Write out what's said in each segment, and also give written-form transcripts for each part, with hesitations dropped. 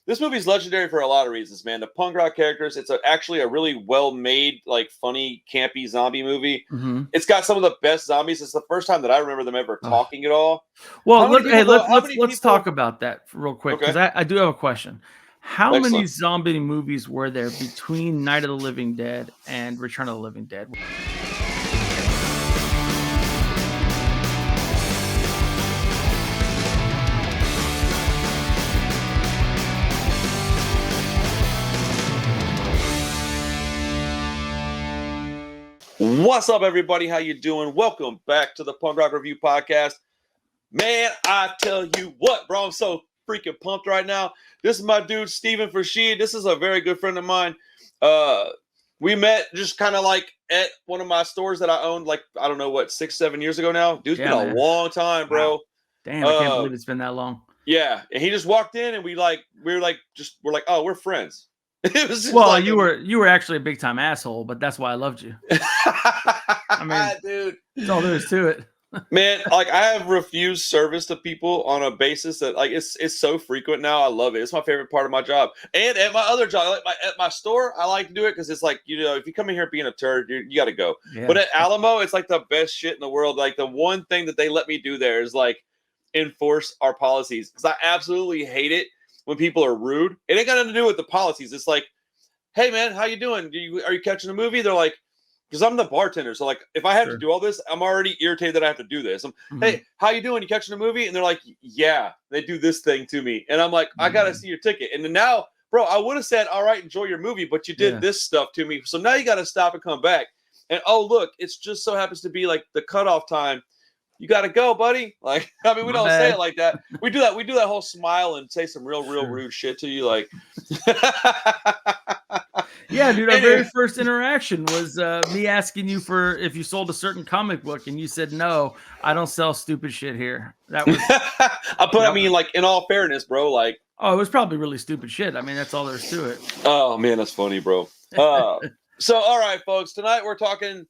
this movie's legendary for a lot of reasons, man. The punk rock characters, it's actually a really well-made, like, funny, campy zombie movie. Mm-hmm. It's got some of the best zombies. It's the first time that I remember them ever talking at all. Well, let's talk about that real quick, because I do have a question. How many zombie movies were there between Night of the Living Dead and Return of the Living Dead? What's up, everybody? How you doing? Welcome back to the Punk Rock Review Podcast. Man, I tell you what, bro, I'm so freaking pumped right now. This is my dude, Steven Farshid. This is a very good friend of mine. We met just kind of like at one of my stores that I owned, like, I don't know, what, 6-7 years ago now? Dude's been a long time, bro. Wow. Damn, I can't believe it's been that long. Yeah, and he just walked in and we're like, oh, we're friends. It was like you were actually a big time asshole, but that's why I loved you. I mean, dude, that's all there is to it. Man, like, I have refused service to people on a basis that, like, it's so frequent now. I love it. It's my favorite part of my job. And at my other job, like at my store, I like to do it because it's like, you know, if you come in here being a turd, you got to go. Yeah. But at Alamo, it's like the best shit in the world. Like, the one thing that they let me do there is like enforce our policies, because I absolutely hate it when people are rude. It ain't got nothing to do with the policies. It's like, hey, man, how you doing? Are you catching a movie? They're like, because I'm the bartender. So, like, if I have to do all this, I'm already irritated that I have to do this. Hey, how you doing? You catching a movie? And they're like, yeah, they do this thing to me. And I'm like, I got to see your ticket. And then now, bro, I would have said, all right, enjoy your movie, but you did this stuff to me. So now you got to stop and come back. And, oh, look, it's just so happens to be like the cutoff time. You got to go, buddy. Like, I mean, we don't say it like that. We do that. We do that whole smile and say some real rude shit to you. Like, yeah, dude, our very first interaction was me asking you for if you sold a certain comic book, and you said, no, I don't sell stupid shit here. That was, I mean, like, in all fairness, bro, like, oh, it was probably really stupid shit. I mean, that's all there's to it. Oh, man, that's funny, bro. So, all right, folks, tonight we're talking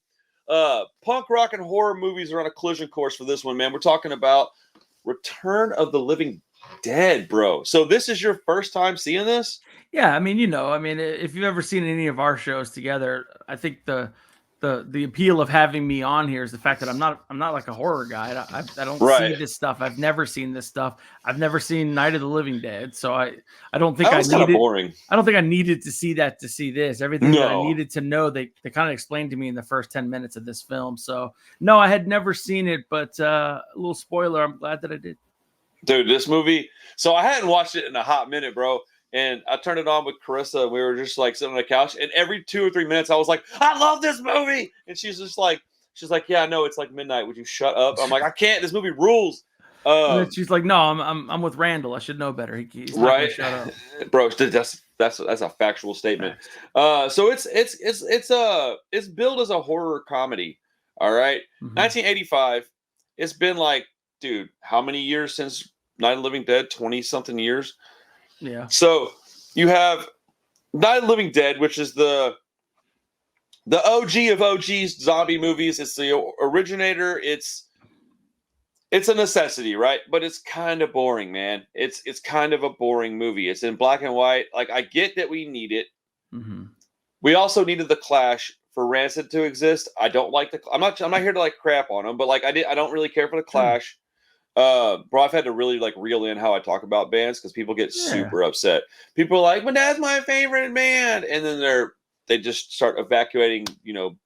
punk rock and horror movies are on a collision course for this one, man. We're talking about Return of the Living Dead, bro. So this is your first time seeing this? Yeah, I mean, if you've ever seen any of our shows together, I think the appeal of having me on here is the fact that I'm not like a horror guy. I don't see this stuff. I've never seen this stuff. I've never seen Night of the Living Dead, so I don't think boring. I don't think I needed to see that to see this. Everything that I needed to know, they kind of explained to me in the first 10 minutes of this film. So no, I had never seen it, but a little spoiler, I'm glad that I did. Dude, this movie. So I hadn't watched it in a hot minute, bro. And I turned it on with Carissa. We were just like sitting on the couch, and every 2 or 3 minutes, I was like, "I love this movie." And she's like, "Yeah, I know it's like midnight. Would you shut up?" I'm like, "I can't. This movie rules." And she's like, "No, I'm with Randall. I should know better. He's not gonna shut up." Bro, that's a factual statement. So it's billed as a horror comedy. All right, 1985. It's been like, dude, how many years since Night of the Living Dead? 20-something years. Yeah. So you have Night of the Living Dead, which is the OG of OGs zombie movies. It's the originator. It's a necessity, right? But it's kind of boring, man. It's kind of a boring movie. It's in black and white. Like, I get that we need it. We also needed the Clash for Rancid to exist. I don't like I'm not here to like crap on them, but like I don't really care for the Clash. Bro, I've had to really like reel in how I talk about bands because people get super upset. People are like, "But that's my favorite band," and then they just start evacuating,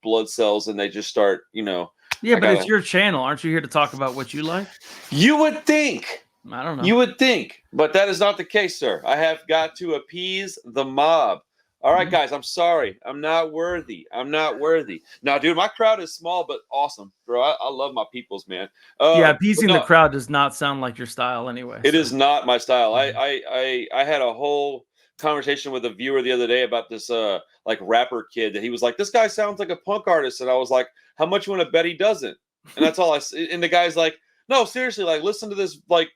blood cells, and they just start, Yeah, but it's your channel. Aren't you here to talk about what you like? You would think. I don't know. You would think, but that is not the case, sir. I have got to appease the mob. All right, guys, I'm sorry. I'm not worthy. Now, dude, my crowd is small but awesome, bro. I love my peoples, man. Appeasing the crowd does not sound like your style anyway. It is not my style. I had a whole conversation with a viewer the other day about this like rapper kid that he was like, "This guy sounds like a punk artist," and I was like, "How much you want to bet he doesn't?" And that's all and the guy's like, "No, seriously, like, listen to this like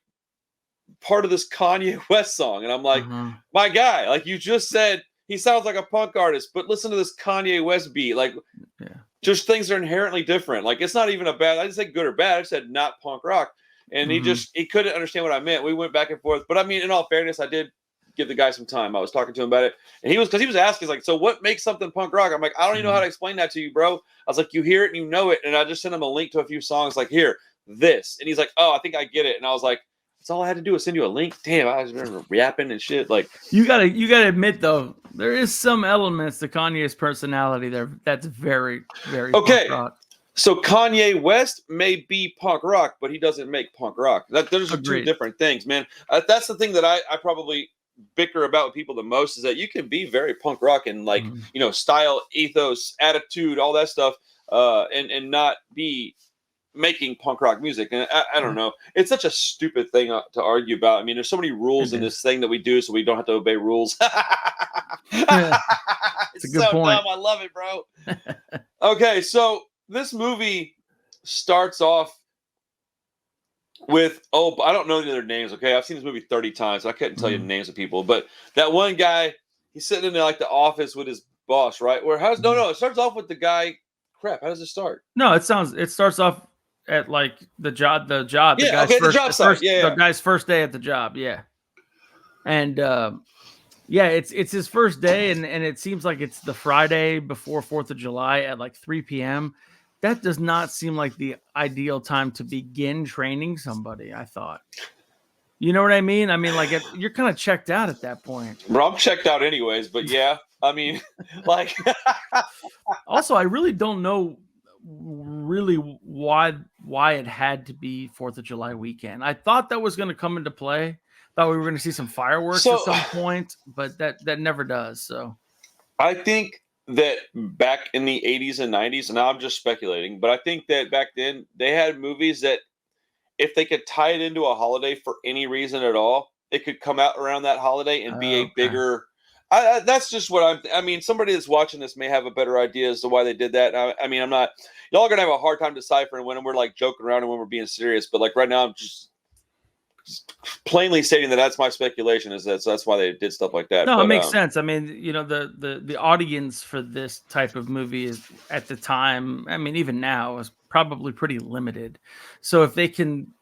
part of this Kanye West song," and I'm like, "My guy, like, you just said he sounds like a punk artist, but listen to this Kanye West beat. Like, just things are inherently different. Like, it's not even a bad. I didn't say good or bad. I said not punk rock." And he couldn't understand what I meant. We went back and forth. But I mean, in all fairness, I did give the guy some time. I was talking to him about it, and he was asking, like, so what makes something punk rock? I'm like, I don't even know how to explain that to you, bro. I was like, you hear it and you know it, and I just sent him a link to a few songs, like, here, this, and he's like, oh, I think I get it, and I was like, that's all I had to do was send you a link. Damn, I was yapping and shit. Like, you gotta admit though, there is some elements to Kanye's personality there that's very, very okay. punk rock. So Kanye West may be punk rock, but he doesn't make punk rock. Those are Agreed. two different things, man. That's the thing that I probably bicker about with people the most, is that you can be very punk rock and like, you know, style, ethos, attitude, all that stuff, and not be making punk rock music. And I don't know. It's such a stupid thing to argue about. I mean, there's so many rules in this thing that we do, so we don't have to obey rules. It's a good point. dumb. I love it, bro. Okay, so this movie starts off with, I don't know their names, okay? I've seen this movie 30 times, so I couldn't tell you the names of people. But that one guy, he's sitting in there like the office with his boss, right? It starts off with the guy. Crap, how does it start? No, it starts off at like the job. Yeah, the job site. The guy's first day at the job, yeah. And it's his first day, and it seems like it's the Friday before 4th of July at like 3 p.m. That does not seem like the ideal time to begin training somebody, I thought. You know what I mean? I mean, like, you're kind of checked out at that point. Bro, I'm checked out anyways, but yeah. I mean, like... Also, I really don't know why it had to be 4th of July weekend. I thought that was going to come into play. Thought we were going to see some fireworks at some point, but that never does. So I think that back in the 80s and 90s, and now I'm just speculating, but I think that back then they had movies that if they could tie it into a holiday for any reason at all, it could come out around that holiday and be a bigger... that's just what I mean, somebody that's watching this may have a better idea as to why they did that. I mean, I'm not... Y'all are going to have a hard time deciphering when we're like joking around and when we're being serious, but like right now I'm just plainly stating that that's my speculation, is that so that's why they did stuff like that. No, it makes sense. I mean, you know, the audience for this type of movie is at the time, I mean, even now, is probably pretty limited. So if they can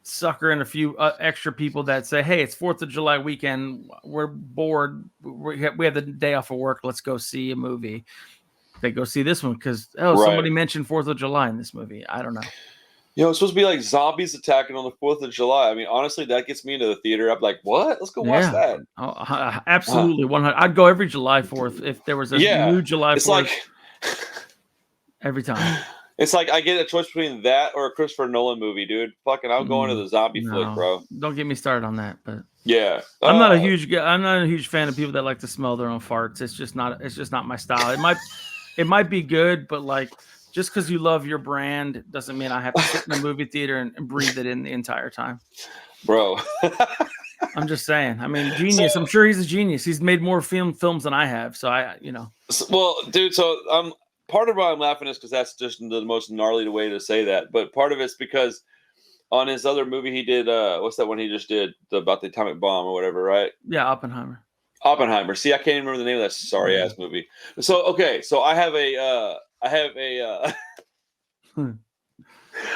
sucker in a few extra people that say, hey, it's 4th of July weekend, we're bored, we have the day off of work, let's go see a movie. They go see this one because somebody mentioned 4th of July in this movie. I don't know. You know, it's supposed to be like zombies attacking on the 4th of July. I mean, honestly, that gets me into the theater. I'm like, what? Let's go watch that. Oh, absolutely. 100. I'd go every July 4th if there was a new July 4th. It's like every time. It's like I get a choice between that or a Christopher Nolan movie, dude. Fucking, I'm going to the zombie flick, bro. Don't get me started on that. But yeah, I'm not a huge fan of people that like to smell their own farts. It's just not my style. It might be good, but like, just because you love your brand doesn't mean I have to sit in the movie theater and breathe it in the entire time. Bro. I'm just saying. I mean, genius. I'm sure he's a genius. He's made more films than I have. So Well, dude, so part of why I'm laughing is because that's just the most gnarly way to say that. But part of it's because on his other movie he did, what's that one he just did about the atomic bomb or whatever, right? Yeah, Oppenheimer. See, I can't even remember the name of that sorry ass movie. So, okay. So I have a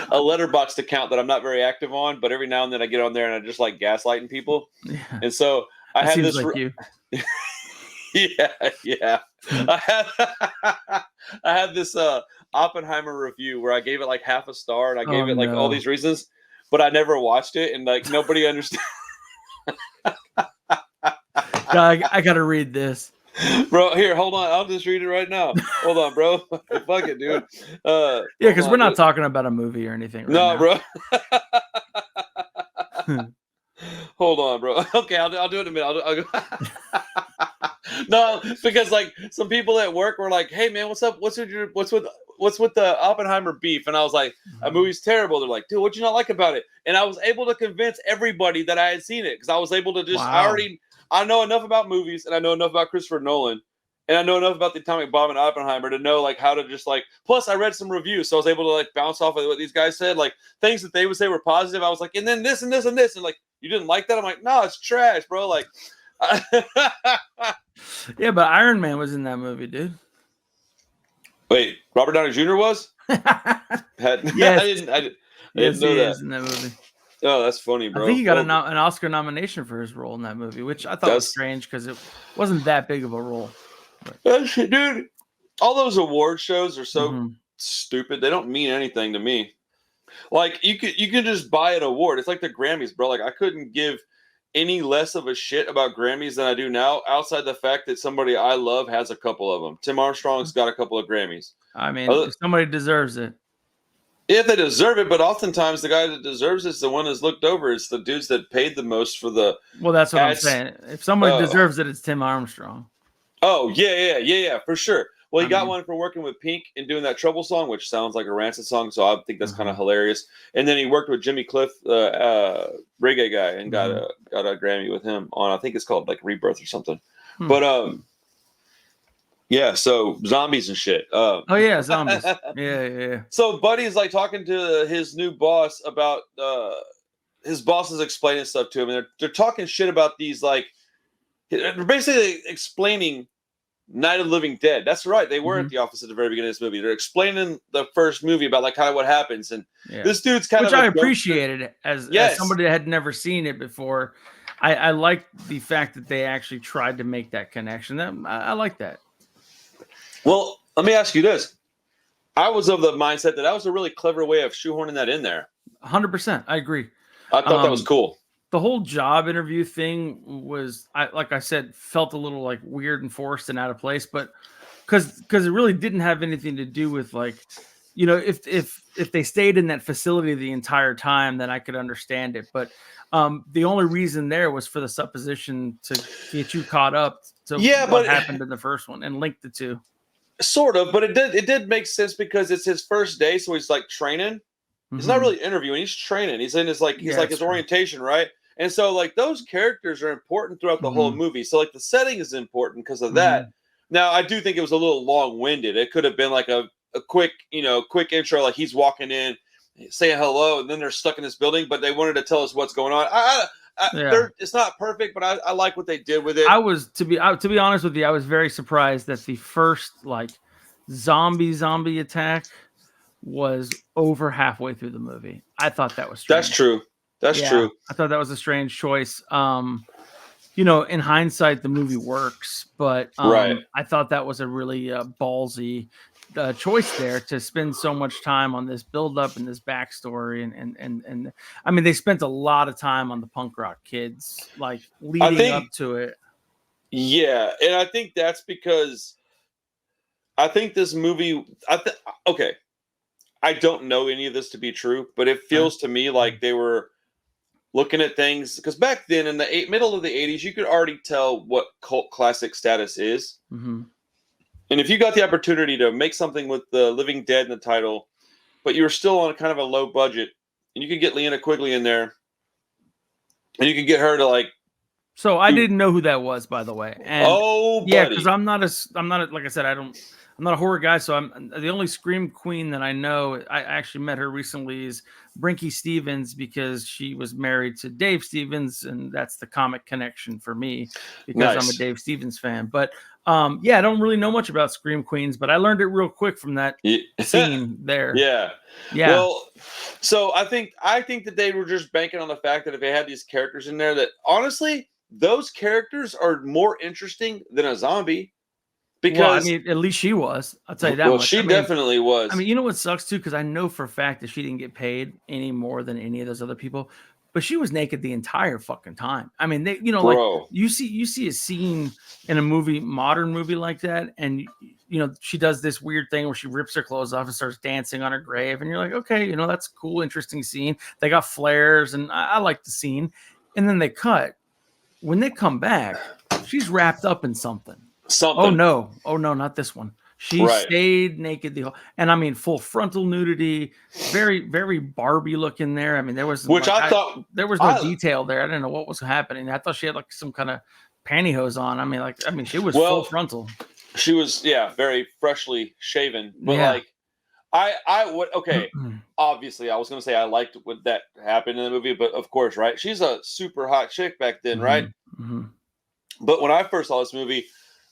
a letterboxd account that I'm not very active on, but every now and then I get on there and I just like gaslighting people. Yeah. And so I have this. Like you. Yeah. I have this Oppenheimer review where I gave it like half a star and I gave it like all these reasons, but I never watched it and like nobody understood. I gotta read this. Bro, here, hold on. I'll just read it right now. Hold on, bro. Fuck it, dude. Yeah, because we're not talking about a movie or anything. Right now. Bro. Hold on, bro. Okay, I'll do it in a minute. I'll go. No, because like some people at work were like, "Hey, man, what's up? What's with the Oppenheimer beef?" And I was like, "A movie's terrible." They're like, "Dude, what'd you not like about it?" And I was able to convince everybody that I had seen it because I was able to just I know enough about movies and I know enough about Christopher Nolan and I know enough about the atomic bomb and Oppenheimer to know like how to just like, plus I read some reviews. So I was able to like bounce off of what these guys said, like things that they would say were positive. I was like, and then this and this and this. And like, you didn't like that? I'm like, no, it's trash, bro. Like, yeah, but Iron Man was in that movie, dude. Wait, Robert Downey Jr. was? Yes. I didn't know that. Is in that movie. Oh, that's funny, I bro. think he got an Oscar nomination for his role in that movie, which I thought was strange because it wasn't that big of a role. Dude, all those award shows are so stupid. They don't mean anything to me. Like you can just buy an award. It's like the Grammys, bro. Like I couldn't give any less of a shit about Grammys than I do now, outside the fact that somebody I love has a couple of them. Tim Armstrong's got a couple of Grammys. I mean, if somebody deserves it. If they deserve it, but oftentimes the guy that deserves it is the one that's looked over. It's the dudes that paid the most for the. Well, that's what I'm saying. If somebody deserves it, it's Tim Armstrong. Oh yeah, for sure. Well, he got one for working with Pink and doing that Trouble song, which sounds like a Rancid song, so I think that's kind of hilarious. And then he worked with Jimmy Cliff, reggae guy, and got a Grammy with him on. I think it's called like Rebirth or something. But yeah. So zombies and shit. Oh yeah, zombies. Yeah. So Buddy's like talking to his new boss about his boss is explaining stuff to him, and they're talking shit about these like they're basically explaining Night of the Living Dead. That's right. They were at the office at the very beginning of this movie. They're explaining the first movie about like kind of what happens, and this dude's kind of, which I appreciated as somebody that had never seen it before. I liked the fact that they actually tried to make that connection. I like that. Well, let me ask you this. I was of the mindset that was a really clever way of shoehorning that in there. 100%. I agree. I thought that was cool. The whole job interview thing was, like I said, felt a little like weird and forced and out of place, but because it really didn't have anything to do with like, if they stayed in that facility the entire time, then I could understand it. But the only reason there was for the supposition to get you caught up to what happened in the first one and link the two. Sort of, but it did make sense because it's his first day, so he's like training. He's not really interviewing; he's training. He's in his his orientation, right? And so like those characters are important throughout the whole movie. So like the setting is important because of that. Now I do think it was a little long-winded. It could have been like a quick intro, like he's walking in, saying hello, and then they're stuck in this building. But they wanted to tell us what's going on. It's not perfect, but I like what they did with it. I was to be honest with you, I was very surprised that the first like zombie attack was over halfway through the movie. I thought that was strange. That's true. That's true. I thought that was a strange choice. In hindsight, the movie works, but I thought that was a really ballsy choice there to spend so much time on this build up and this backstory. And I mean, they spent a lot of time on the punk rock kids, like leading up to it. Yeah. And I think that's because I think this movie, okay. I don't know any of this to be true, but it feels to me like they were looking at things because back then in the middle of the 80s, you could already tell what cult classic status is. And if you got the opportunity to make something with the Living Dead in the title, but you were still on kind of a low budget, and you could get Leanna Quigley in there, and you could get her to like. So I didn't know who that was, by the way. And yeah, because I'm not like I said, I'm not a horror guy, so I'm the only Scream queen that I know. I actually met her recently is Brinky Stevens because she was married to Dave Stevens, and that's the comic connection for me because I'm a Dave Stevens fan. But I don't really know much about Scream queens, but I learned it real quick from that scene there. Yeah. Well, so I think that they were just banking on the fact that if they had these characters in there, that honestly, those characters are more interesting than a zombie. Because I mean, at least she was. I'll tell you that much. Well, she definitely was. I mean, you know what sucks too? Because I know for a fact that she didn't get paid any more than any of those other people, but she was naked the entire fucking time. I mean, they, like you see a scene in a modern movie like that, and she does this weird thing where she rips her clothes off and starts dancing on her grave, and you're like, okay, that's a cool, interesting scene. They got flares, and I like the scene. And then they cut. When they come back, she's wrapped up in something. Oh no, not this one. She stayed naked and I mean full frontal nudity, very, very Barbie looking there. I mean, there was there was no detail there. I didn't know what was happening. I thought she had like some kind of pantyhose on. I mean, she was full frontal. She was very freshly shaven, but obviously I was gonna say I liked what that happened in the movie, but of course, right? She's a super hot chick back then, right? But when I first saw this movie,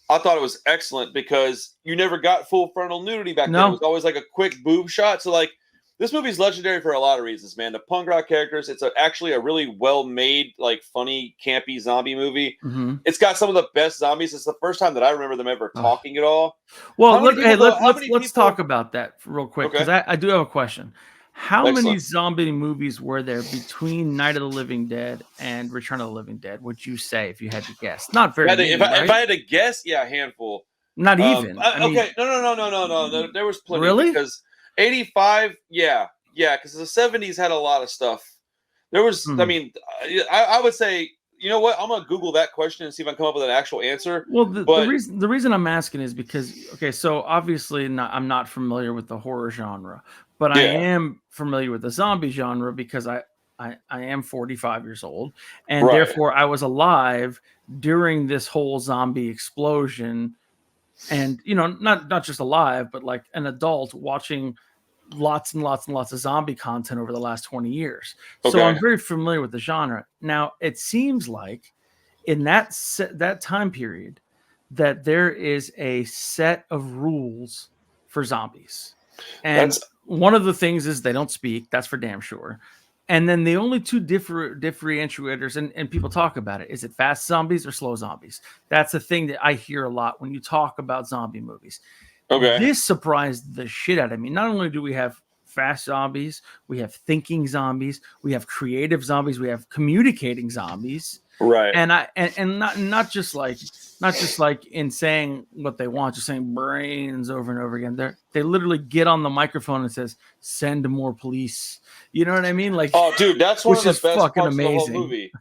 I thought it was excellent because you never got full frontal nudity back then. It was always like a quick boob shot. So like this movie's legendary for a lot of reasons, man. The punk rock characters. It's actually a really well-made, like funny, campy zombie movie. Mm-hmm. It's got some of the best zombies. It's the first time that I remember them ever talking at all. Well, let's talk about that real quick, because I do have a question. How many zombie movies were there between Night of the Living Dead and Return of the Living Dead, would you say, if you had to guess? Not very many, if I had to guess, yeah, a handful. Not even. Okay, no. There was plenty. Really? Because 85, yeah, because the 70s had a lot of stuff. There was, I mean, I would say, you know what? I'm gonna Google that question and see if I can come up with an actual answer. Well, the reason I'm asking is because, okay, so obviously I'm not familiar with the horror genre, but I am familiar with the zombie genre because I am 45 years old, and therefore I was alive during this whole zombie explosion, and not just alive, but like an adult watching lots and lots and lots of zombie content over the last 20 years. So I'm very familiar with the genre. Now, it seems like in that time period that there is a set of rules for zombies. And one of the things is they don't speak. That's for damn sure. And then the only two differentiators, and people talk about it, is it fast zombies or slow zombies? That's the thing that I hear a lot when you talk about zombie movies. Okay. This surprised the shit out of me. Not only do we have fast zombies, we have thinking zombies, we have creative zombies, we have communicating zombies. Right. And not just like in saying what they want, just saying brains over and over again. They literally get on the microphone and says, "Send more police." You know what I mean? Like, oh, dude, that's one of the best parts of the whole movie.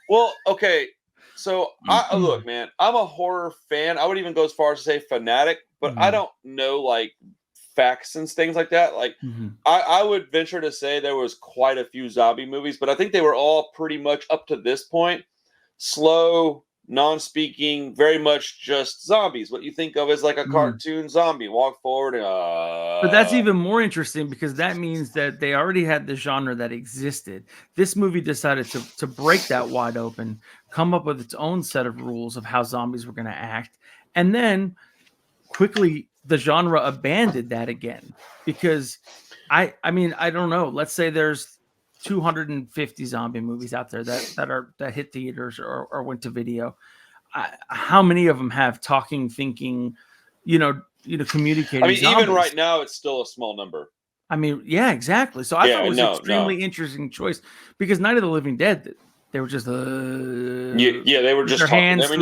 Well, okay. So, look, man, I'm a horror fan. I would even go as far as to say fanatic, but I don't know, like, facts and things like that. Like, I would venture to say there was quite a few zombie movies, but I think they were all pretty much up to this point slow, non-speaking, very much just zombies. What you think of as like a cartoon zombie, walk forward. But that's even more interesting because that means that they already had the genre that existed. This movie decided to break that wide open, come up with its own set of rules of how zombies were going to act, and then quickly the genre abandoned that again because I mean I don't know. Let's say there's 250 zombie movies out there that hit theaters or went to video. How many of them have talking, thinking, communicating? I mean, zombies? Even right now, it's still a small number. I mean, yeah, exactly. So I thought it was an extremely interesting choice because Night of the Living Dead, they were just they were just their hands through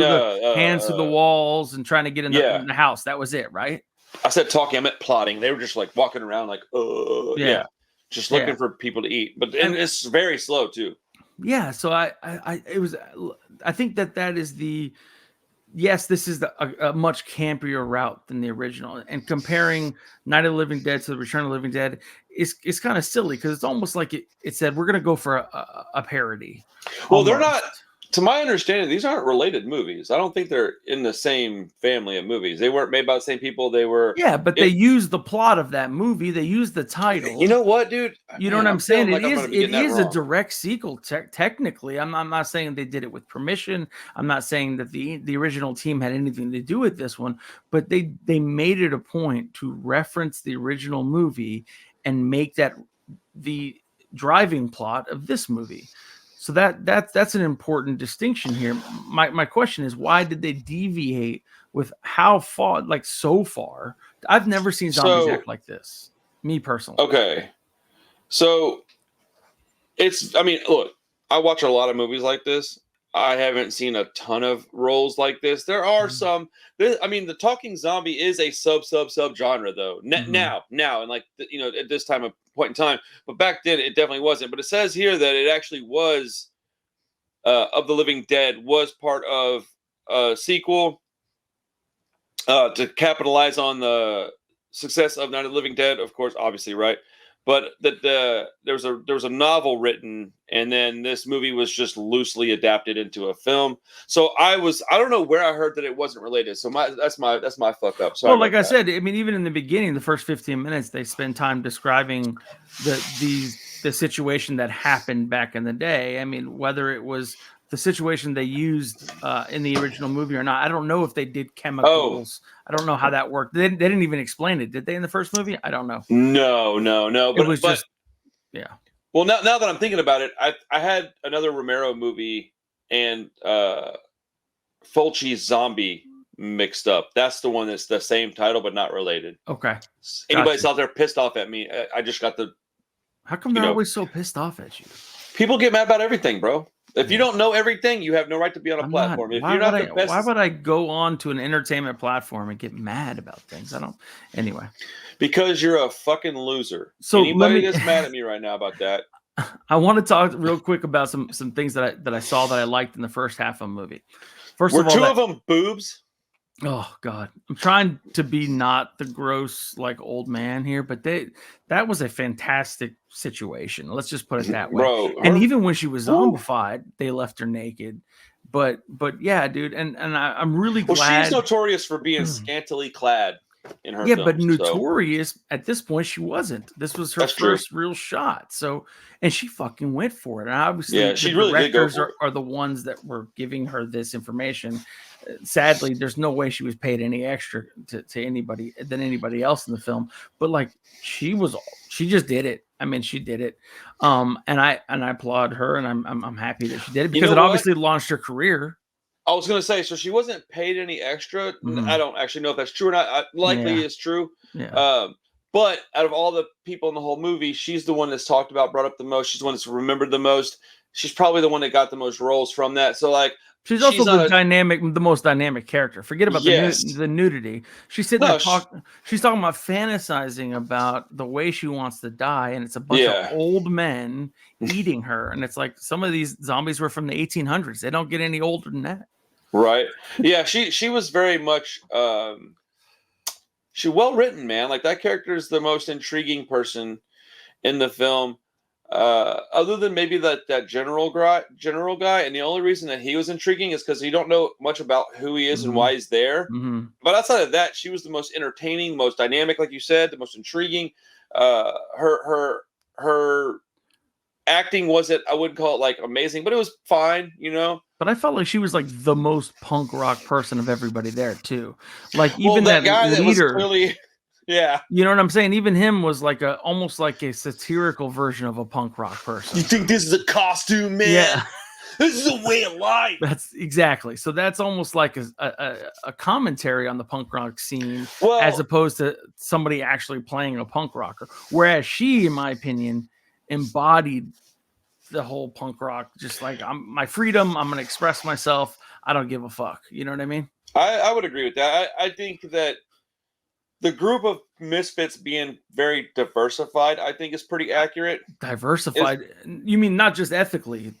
the walls and trying to get in the house. That was it, right? I said talking, I meant plotting. They were just like walking around like, just looking for people to eat. But and it's very slow too. Yeah, so I think that is this is a much campier route than the original. And comparing Night of the Living Dead to the Return of the Living Dead is kind of silly because it's almost like it said we're going to go for a parody. Well, almost. They're not. To my understanding, these aren't related movies. I don't think they're in the same family of movies. They weren't made by the same people. They were. Yeah, but they used the plot of that movie. They used the title. You know what, dude? You know what I'm saying? It is a direct sequel. Technically, I'm not saying they did it with permission. I'm not saying that the original team had anything to do with this one. But they made it a point to reference the original movie and make that the driving plot of this movie. So that's an important distinction here. My question is, why did they deviate with how far, like so far? I've never seen zombies act like this, me personally. Okay. So look, I watch a lot of movies like this. I haven't seen a ton of roles like this. There are some. The talking zombie is a sub genre though. Now, and like at this time of point in time, but back then it definitely wasn't. But it says here that it actually was of the Living Dead was part of a sequel to capitalize on the success of Night of the Living Dead. Of course, obviously, right. But that there was a novel written, and then this movie was just loosely adapted into a film. So I don't know where I heard that it wasn't related. So that's my fuck up. Sorry. Well, like I said, I mean, even in the beginning, the first 15 minutes, they spend time describing the situation that happened back in the day. I mean, whether it was the situation they used in the original movie or not. I don't know if they did chemicals. I don't know how that worked. They didn't even explain it. Did they in the first movie? I don't know. No. It was just Yeah. Well, now that I'm thinking about it, I had another Romero movie and Fulci's Zombie mixed up. That's the one that's the same title but not related. Okay. Anybody's out there pissed off at me, I just got the. How come they're always so pissed off at you? People get mad about everything, bro. If you don't know everything, you have no right to be on a platform. If you're not the best, why would I go on to an entertainment platform and get mad about things? I don't. Anyway, because you're a fucking loser. So anybody that's mad at me right now about that. I want to talk real quick about some things that I saw that I liked in the first half of the movie. First of all, two of them boobs? Oh God, I'm trying to be not the gross like old man here, but that was a fantastic situation. Let's just put it that way. Bro, and even when she was zombified, they left her naked. But yeah, dude, and I'm really glad. Well, she's notorious for being scantily clad in her films, but notorious at this point she wasn't. This was her first real shot. So, and she fucking went for it. And obviously, she really did go for it. Are the ones that were giving her this information. Sadly, there's no way she was paid any extra to anybody than anybody else in the film. But like, she just did it. I mean, she did it. And I applaud her, and I'm happy that she did it because it obviously launched her career. I was gonna say, so she wasn't paid any extra. I don't actually know if that's true or not. Likely it's true. Yeah. But out of all the people in the whole movie, she's the one that's talked about, brought up the most. She's the one that's remembered the most. She's probably the one that got the most roles from that. So like, she's also the most dynamic character. Forget about the nudity. She's sitting there she's talking about fantasizing about the way she wants to die, and it's a bunch of old men eating her. And it's like some of these zombies were from the 1800s. They don't get any older than that. Right. Yeah. She was very much. She well written, man. Like that character is the most intriguing person in the film. Other than maybe that general guy, and the only reason that he was intriguing is because you don't know much about who he is and why he's there. But outside of that, she was the most entertaining, most dynamic, like you said, the most intriguing. Her acting wasn't, I wouldn't call it like amazing, but it was fine, you know. But I felt like she was like the most punk rock person of everybody there too. Like even that guy leader, that was really. Yeah. You know what I'm saying? Even him was like almost like a satirical version of a punk rock person. You think this is a costume, man? Yeah. This is a way of life. That's exactly. So that's almost like a commentary on the punk rock scene, as opposed to somebody actually playing a punk rocker. Whereas she, in my opinion, embodied the whole punk rock, just like my freedom. I'm going to express myself. I don't give a fuck. You know what I mean? I would agree with that. I think that the group of misfits being very diversified, I think, is pretty accurate. Diversified? You mean not just ethically?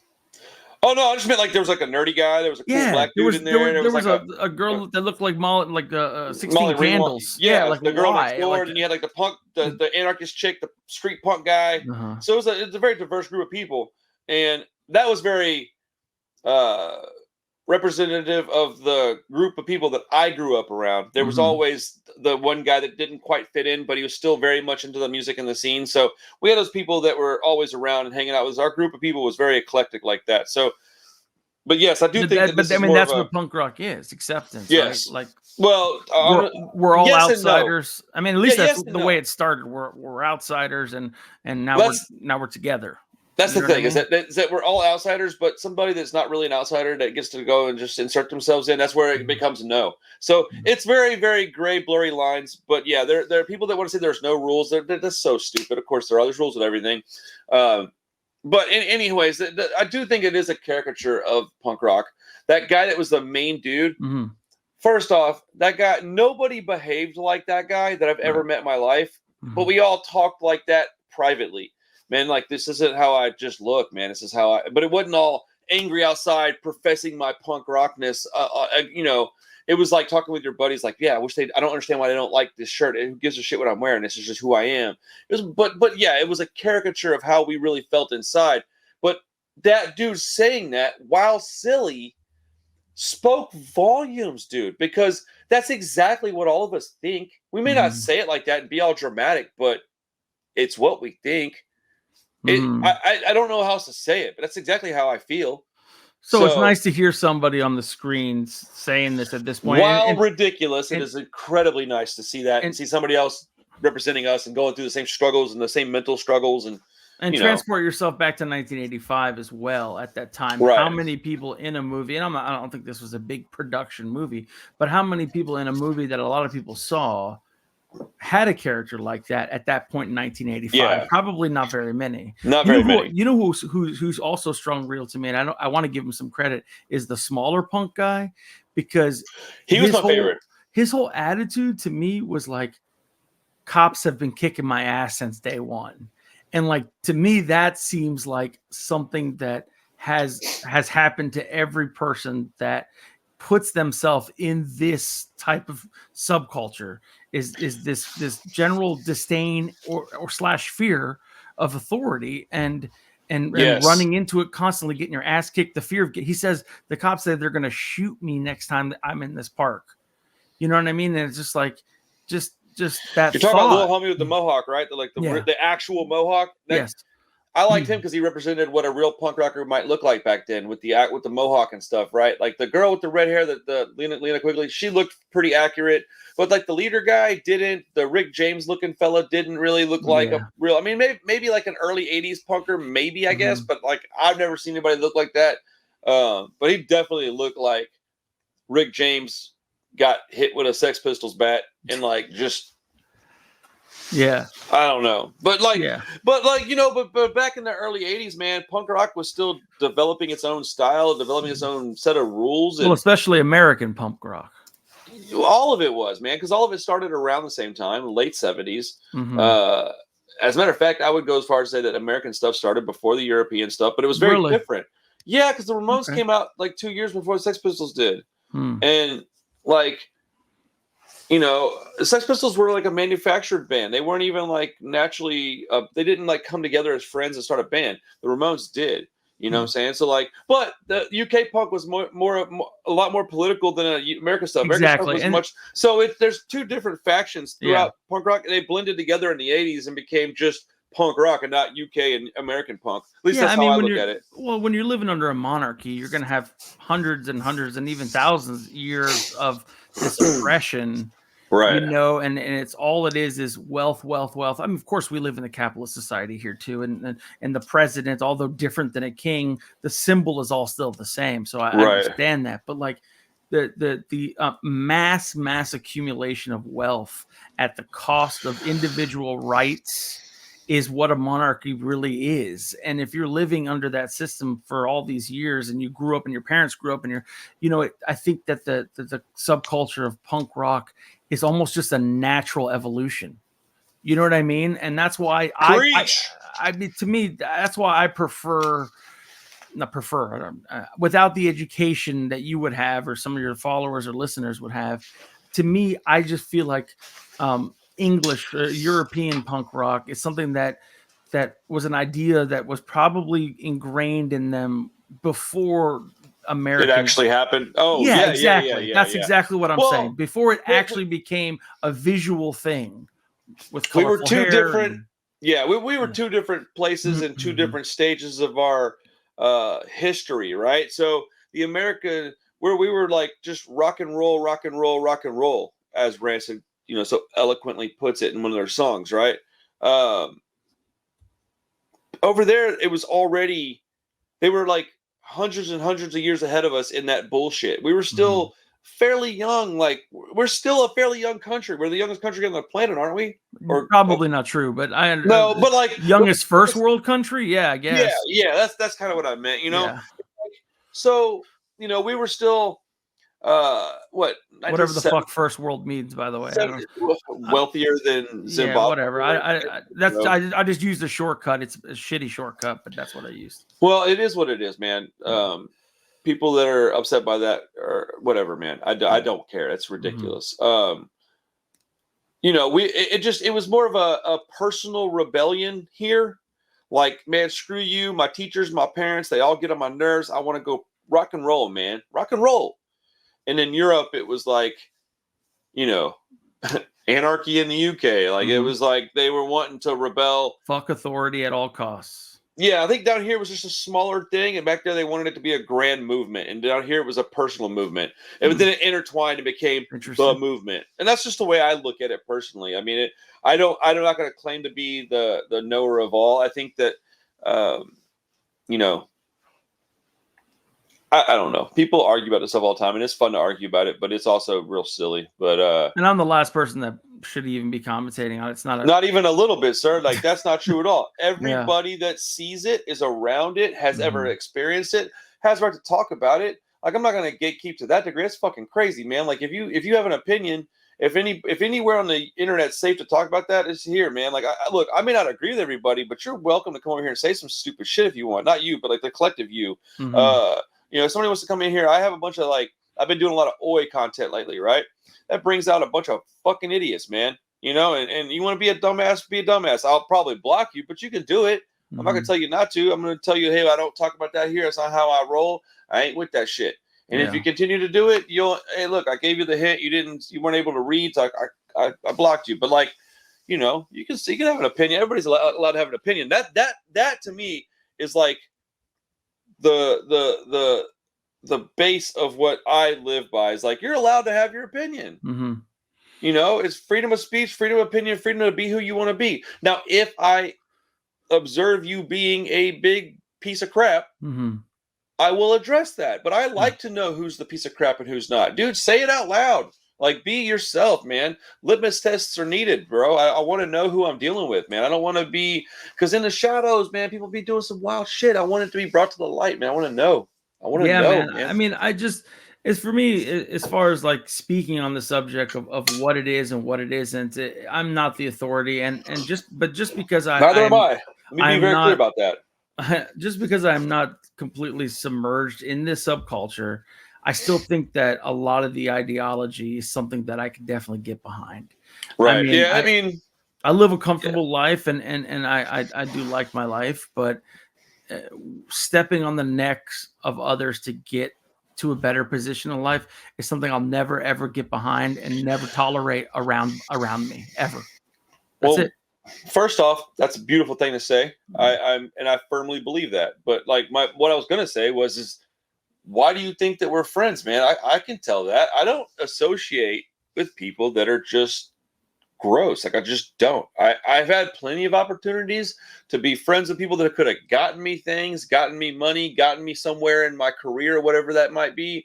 Oh no, I just meant like there was like a nerdy guy. There was a cool black dude in there. There was like a girl that looked like Molly, like 16 Candles. Yeah, like the girl next door, and you had like the punk, the anarchist chick, the street punk guy. So it's a very diverse group of people, and that was very representative of the group of people that I grew up around. There was always the one guy that didn't quite fit in, but he was still very much into the music and the scene. So we had those people that were always around and hanging out with us. Our group of people was very eclectic like that. So, but yes, I do think that. I mean, that's what punk rock is: acceptance. Yes. Right? Like, well, we're all outsiders. No. I mean, at least that's the way it started. We're outsiders, and now we're together. That's the thing, is that we're all outsiders, but somebody that's not really an outsider that gets to go and just insert themselves in, that's where it becomes no. So it's very, very gray, blurry lines. But yeah, there are people that want to say there's no rules. That's so stupid. Of course, there are. There's rules with everything. But anyways, I do think it is a caricature of punk rock. That guy that was the main dude, first off, that guy, nobody behaved like that guy that I've ever met in my life. But we all talked like that privately. Man, like, this isn't how I just look, man. This is how but it wasn't all angry outside professing my punk rockness. You know, it was like talking with your buddies, like, yeah, I don't understand why they don't like this shirt. Who gives a shit what I'm wearing? This is just who I am. But yeah, it was a caricature of how we really felt inside. But that dude saying that, while silly, spoke volumes, dude, because that's exactly what all of us think. We may not say it like that and be all dramatic, but it's what we think. I don't know how else to say it, but that's exactly how I feel. So it's nice to hear somebody on the screen saying this at this point. While ridiculous, it is incredibly nice to see that and see somebody else representing us and going through the same struggles and the same mental struggles. And And transport yourself back to 1985 as well. At that time, Right. How many people in a movie? And I don't think this was a big production movie, but how many people in a movie that a lot of people saw had a character like that at that point in 1985? Yeah. Probably not very many. Not very many. You know who's also strong real to me, and I want to give him some credit, is the smaller punk guy, because he was my favorite. His whole attitude to me was like, cops have been kicking my ass since day one. And like, to me, that seems like something that has happened to every person that puts themselves in this type of subculture, is this general disdain or slash fear of authority and running into it constantly, getting your ass kicked. The fear of, he says, the cops say they're going to shoot me next time that I'm in this park. You know what I mean? And it's just like, just that. You're talking about little homie with the mohawk, right? The actual mohawk. Yes. I liked him because he represented what a real punk rocker might look like back then, with the mohawk and stuff, right? Like the girl with the red hair, the Lena Quigley, she looked pretty accurate, but like the leader guy didn't. The Rick James looking fella didn't really look like a real. I mean, maybe like an early '80s punker, maybe, I guess, but like I've never seen anybody look like that. But he definitely looked like Rick James got hit with a Sex Pistols bat and like just. Yeah, I don't know, but back in the early '80s, man, punk rock was still developing its own style, developing its own set of rules. Well, especially American punk rock. All of it was, man, because all of it started around the same time, late '70s. As a matter of fact, I would go as far as to say that American stuff started before the European stuff, but it was very different. Yeah, because the Ramones came out like 2 years before the Sex Pistols did, and like. You know, the Sex Pistols were like a manufactured band. They weren't even like naturally, they didn't like come together as friends and start a band. The Ramones did, you know what I'm saying? So like, but the UK punk was a lot more political than American stuff. Exactly. American stuff was so there's two different factions throughout punk rock. They blended together in the 80s and became just punk rock and not UK and Amerian punk. At least that's how I look at it. Well, when you're living under a monarchy, you're going to have hundreds and hundreds and even thousands of years of this oppression. Right. You know, and it's all it is wealth. I mean, of course, we live in a capitalist society here too, and the president, although different than a king, the symbol is all still the same. So I understand that, but like the mass accumulation of wealth at the cost of individual rights is what a monarchy really is. And if you're living under that system for all these years, and you grew up, and your parents grew up, and I think that the subculture of punk rock is almost just a natural evolution. You know what I mean? And that's why I mean, to me, that's why I without the education that you would have, or some of your followers or listeners would have, to me, I just feel like English, European punk rock is something that was an idea that was probably ingrained in them before American. It actually happened. Oh, yeah, exactly. Yeah, That's exactly what I'm saying. Before it actually became a visual thing with colorful we were two hair different. We were two different places and two different stages of our history, right? So the America, where we were like just rock and roll, as Rancid, so eloquently puts it in one of their songs, right? Over there, it was already, they were like hundreds and hundreds of years ahead of us in that bullshit. We were still fairly young. Like, we're still a fairly young country. We're the youngest country on the planet, aren't we? Or probably not true, but but like youngest first world country. Yeah, I guess. Yeah. That's kind of what I meant, Yeah. So, we were still, whatever the fuck first world means, by the way. Wealthier than Zimbabwe. Yeah, whatever. I just used a shortcut. It's a shitty shortcut, but that's what I used. Well, it is what it is, man. People that are upset by that or whatever, man. I don't care. It's ridiculous. It was more of a personal rebellion here. Like, man, screw you, my teachers, my parents, they all get on my nerves. I want to go rock and roll, man. Rock and roll. And in Europe, it was like, anarchy in the UK. Like, it was like they were wanting to rebel. Fuck authority at all costs. Yeah, I think down here it was just a smaller thing. And back there, they wanted it to be a grand movement. And down here, it was a personal movement. And then it intertwined and became the movement. And that's just the way I look at it personally. I mean, I'm not going to claim to be the knower of all. I think that You know, I don't know. People argue about this stuff all the time, and it's fun to argue about it, but it's also real silly. But and I'm the last person that should even be commentating on it. It's not even a little bit, sir. Like, that's not true at all. Yeah. Everybody that sees it, is around it, has ever experienced it, has a right to talk about it. Like, I'm not going to gatekeep to that degree. It's fucking crazy, man. Like, if you have an opinion, if anywhere on the internet it's safe to talk about that, it's here, man. Like, look, I may not agree with everybody, but you're welcome to come over here and say some stupid shit if you want. Not you, but like the collective you. You know, if somebody wants to come in here, I have a bunch of I've been doing a lot of OI content lately, right? That brings out a bunch of fucking idiots, man. You know, and you want to be a dumbass, I'll probably block you, but you can do it. I'm not going to tell you not to. I'm going to tell you, hey, I don't talk about that here. That's not how I roll. I ain't with that shit. And if you continue to do it, hey, look, I gave you the hint. You weren't able to read, so I blocked you. But like, you know, you can have an opinion. Everybody's allowed to have an opinion. That to me is like the base of what I live by. Is like, you're allowed to have your opinion. You know, it's freedom of speech, freedom of opinion, freedom to be who you want to be. Now, if I observe you being a big piece of crap, I will address that. But I like to know who's the piece of crap and who's not. Dude, say it out loud. Like, be yourself, man. Litmus tests are needed, bro. I want to know who I'm dealing with, man. I don't want to be, because in the shadows, man, people be doing some wild shit. I want it to be brought to the light, man. I want to know. I want to know, man. I mean, it's for me, as far as like speaking on the subject of what it is and what it isn't, I'm not the authority, but just because neither am I. Let me be very clear about that. Just because I'm not completely submerged in this subculture, I still think that a lot of the ideology is something that I could definitely get behind. Right. I mean, I live a comfortable life, and I do like my life, but stepping on the necks of others to get to a better position in life is something I'll never ever get behind and never tolerate around me ever. That's it. First off, that's a beautiful thing to say. I firmly believe that. But like what I was gonna say was why do you think that we're friends, man? I can tell that. I don't associate with people that are just gross. Like, I just don't. I've had plenty of opportunities to be friends with people that could have gotten me things, gotten me money, gotten me somewhere in my career, whatever that might be.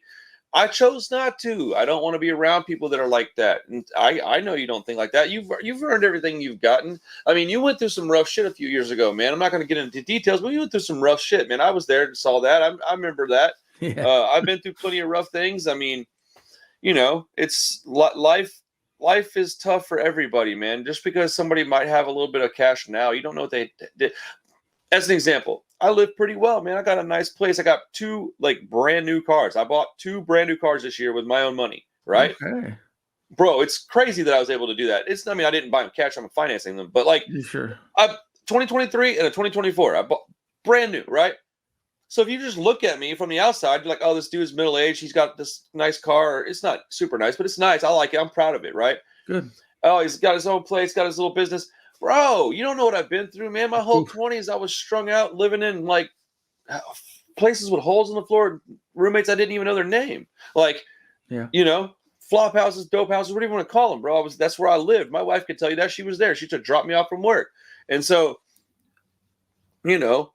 I chose not to. I don't want to be around people that are like that. And I know you don't think like that. You've earned everything you've gotten. I mean, you went through some rough shit a few years ago, man. I'm not going to get into details, but you went through some rough shit, man. I was there and saw that. I remember that. Yeah. I've been through plenty of rough things. I mean, you know, it's life. Life is tough for everybody, man. Just because somebody might have a little bit of cash now, you don't know what they did. As an example, I live pretty well, man. I got a nice place. I got 2 like brand new cars. I bought 2 brand new cars this year with my own money, right? Okay. Bro, it's crazy that I was able to do that. I mean, I didn't buy them cash. I'm financing them, but like, sure. 2023 and a 2024, I bought brand new, right? So if you just look at me from the outside, you're like, oh, this dude's middle-aged. He's got this nice car. It's not super nice, but it's nice. I like it. I'm proud of it, right? Good. Oh, he's got his own place, got his little business. Bro, you don't know what I've been through, man. My whole 20s, I was strung out, living in, like, places with holes in the floor, roommates I didn't even know their name. Like, you know, flop houses, dope houses, whatever you want to call them, bro. That's where I lived. My wife could tell you that. She was there. She took drop me off from work. And so, you know,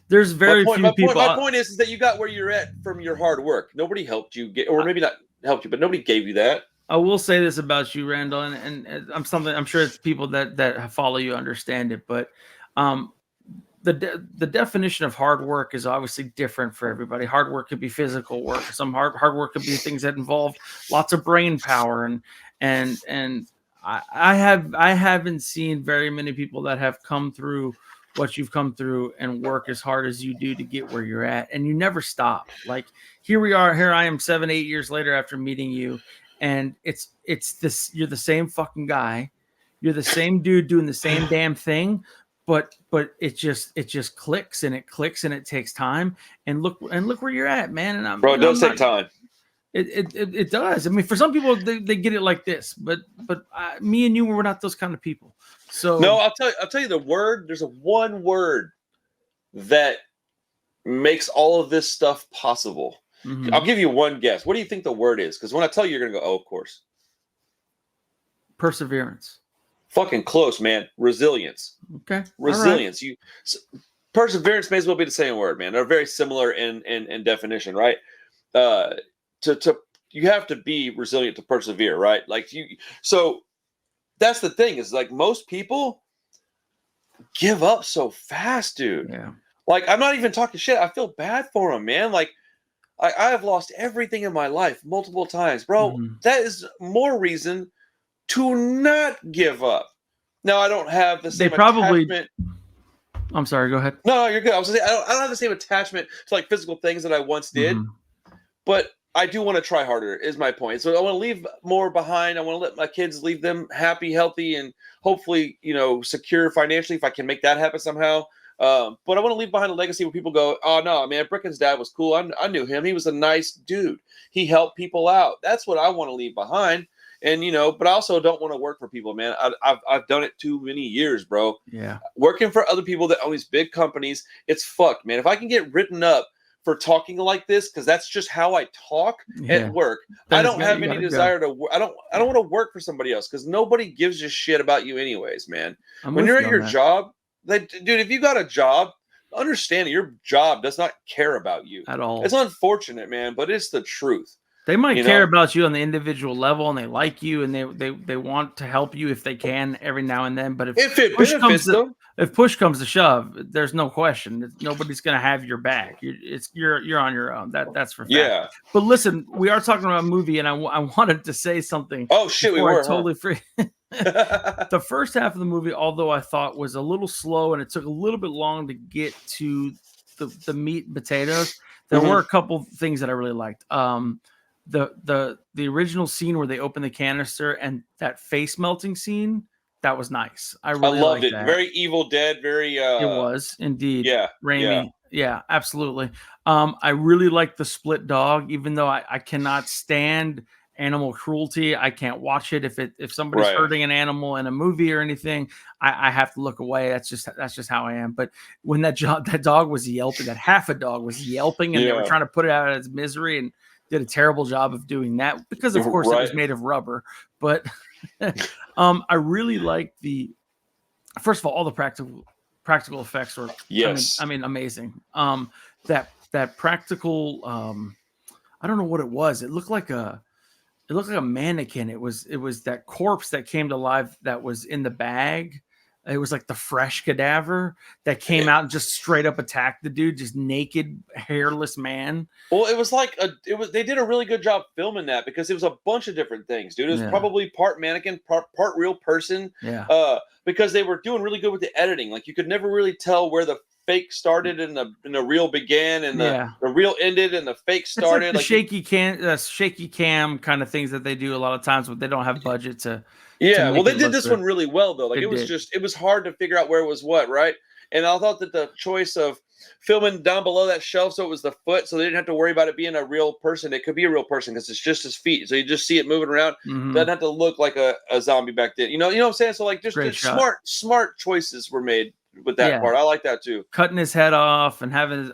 there's very few people. My point is that you got where you're at from your hard work. Nobody helped you get, or maybe not helped you, but nobody gave you that. I will say this about you, Randall, and I'm sure it's people that follow you understand it, but the definition of hard work is obviously different for everybody. Hard work could be physical work. Some hard work could be things that involve lots of brain power, and I haven't seen very many people that have come through what you've come through and work as hard as you do to get where you're at, and you never stop. Like, here I am 7-8 years later after meeting you, and it's this, you're the same fucking guy, you're the same dude doing the same damn thing, but it just clicks, and it takes time, and look where you're at, man. And it does take time. It does. I mean, for some people they get it like this, but me and you were not those kind of people. So no, I'll tell you the word. There's one word that makes all of this stuff possible. Mm-hmm. I'll give you one guess. What do you think the word is? Because when I tell you, you're gonna go, "Oh, of course." Perseverance. Fucking close, man. Resilience. Okay. Resilience. Right. perseverance may as well be the same word, man. They're very similar in definition, right? To you have to be resilient to persevere, right? Like so that's the thing is like most people give up so fast, dude. Yeah. Like I'm not even talking shit. I feel bad for them, man. Like I have lost everything in my life multiple times, bro. Mm-hmm. That is more reason to not give up. Now I don't have the same attachment. I'm sorry. Go ahead. No, you're good. I was gonna say I don't have the same attachment to like physical things that I once did, but I do want to try harder. Is my point. So I want to leave more behind. I want to let my kids leave them happy, healthy, and hopefully, secure financially if I can make that happen somehow. But I want to leave behind a legacy where people go, "Oh no, man, Bricken's dad was cool. I knew him. He was a nice dude. He helped people out." That's what I want to leave behind. And but I also don't want to work for people, man. I've done it too many years, bro. Yeah, working for other people that own these big companies, it's fucked, man. If I can get written up for talking like this, because that's just how I talk at work, I don't have any desire to. I don't want to work for somebody else because nobody gives a shit about you, anyways, man. When you're at your job, dude, if you got a job, understand that your job does not care about you at all. It's unfortunate, man, but it's the truth. They might care about you on the individual level, and they like you, and they want to help you if they can every now and then. But if push comes to shove, there's no question. Nobody's going to have your back. You're on your own. That's for fact. Yeah. But listen, we are talking about a movie, and I wanted to say something. Oh shit, we were totally free. The first half of the movie, although I thought was a little slow, and it took a little bit long to get to the meat and potatoes, there were a couple things that I really liked. The original scene where they open the canister and that face melting scene, that was nice. I loved it. That. Very Evil Dead, very it was indeed. Yeah. Raimi. Yeah, absolutely. I really like the split dog, even though I cannot stand animal cruelty. I can't watch it. If somebody's hurting an animal in a movie or anything, I have to look away. That's just how I am. But when that dog was yelping, that half a dog was yelping, and they were trying to put it out of its misery, and did a terrible job of doing that because, of course, it was made of rubber. But I really like first of all the practical effects were I mean amazing. That practical I don't know what it was. It looked like a mannequin. It was that corpse that came to life that was in the bag. It was like the fresh cadaver that came out and just straight up attacked the dude, just naked, hairless man. Well, it was like they did a really good job filming that because it was a bunch of different things, dude. It was probably part mannequin, part real person. Yeah. Because they were doing really good with the editing. Like you could never really tell where the fake started and the real began, and the real ended, and the fake started. It's like the shaky cam kind of things that they do a lot of times, but they don't have budget to. Yeah, well, they did this one really well, though. Like, it was hard to figure out where it was what, right? And I thought that the choice of filming down below that shelf so it was the foot, so they didn't have to worry about it being a real person. It could be a real person because it's just his feet. So you just see it moving around. Doesn't have to look like a zombie back then. You know what I'm saying? So, like, just smart choices were made with that part. I like that, too. Cutting his head off and having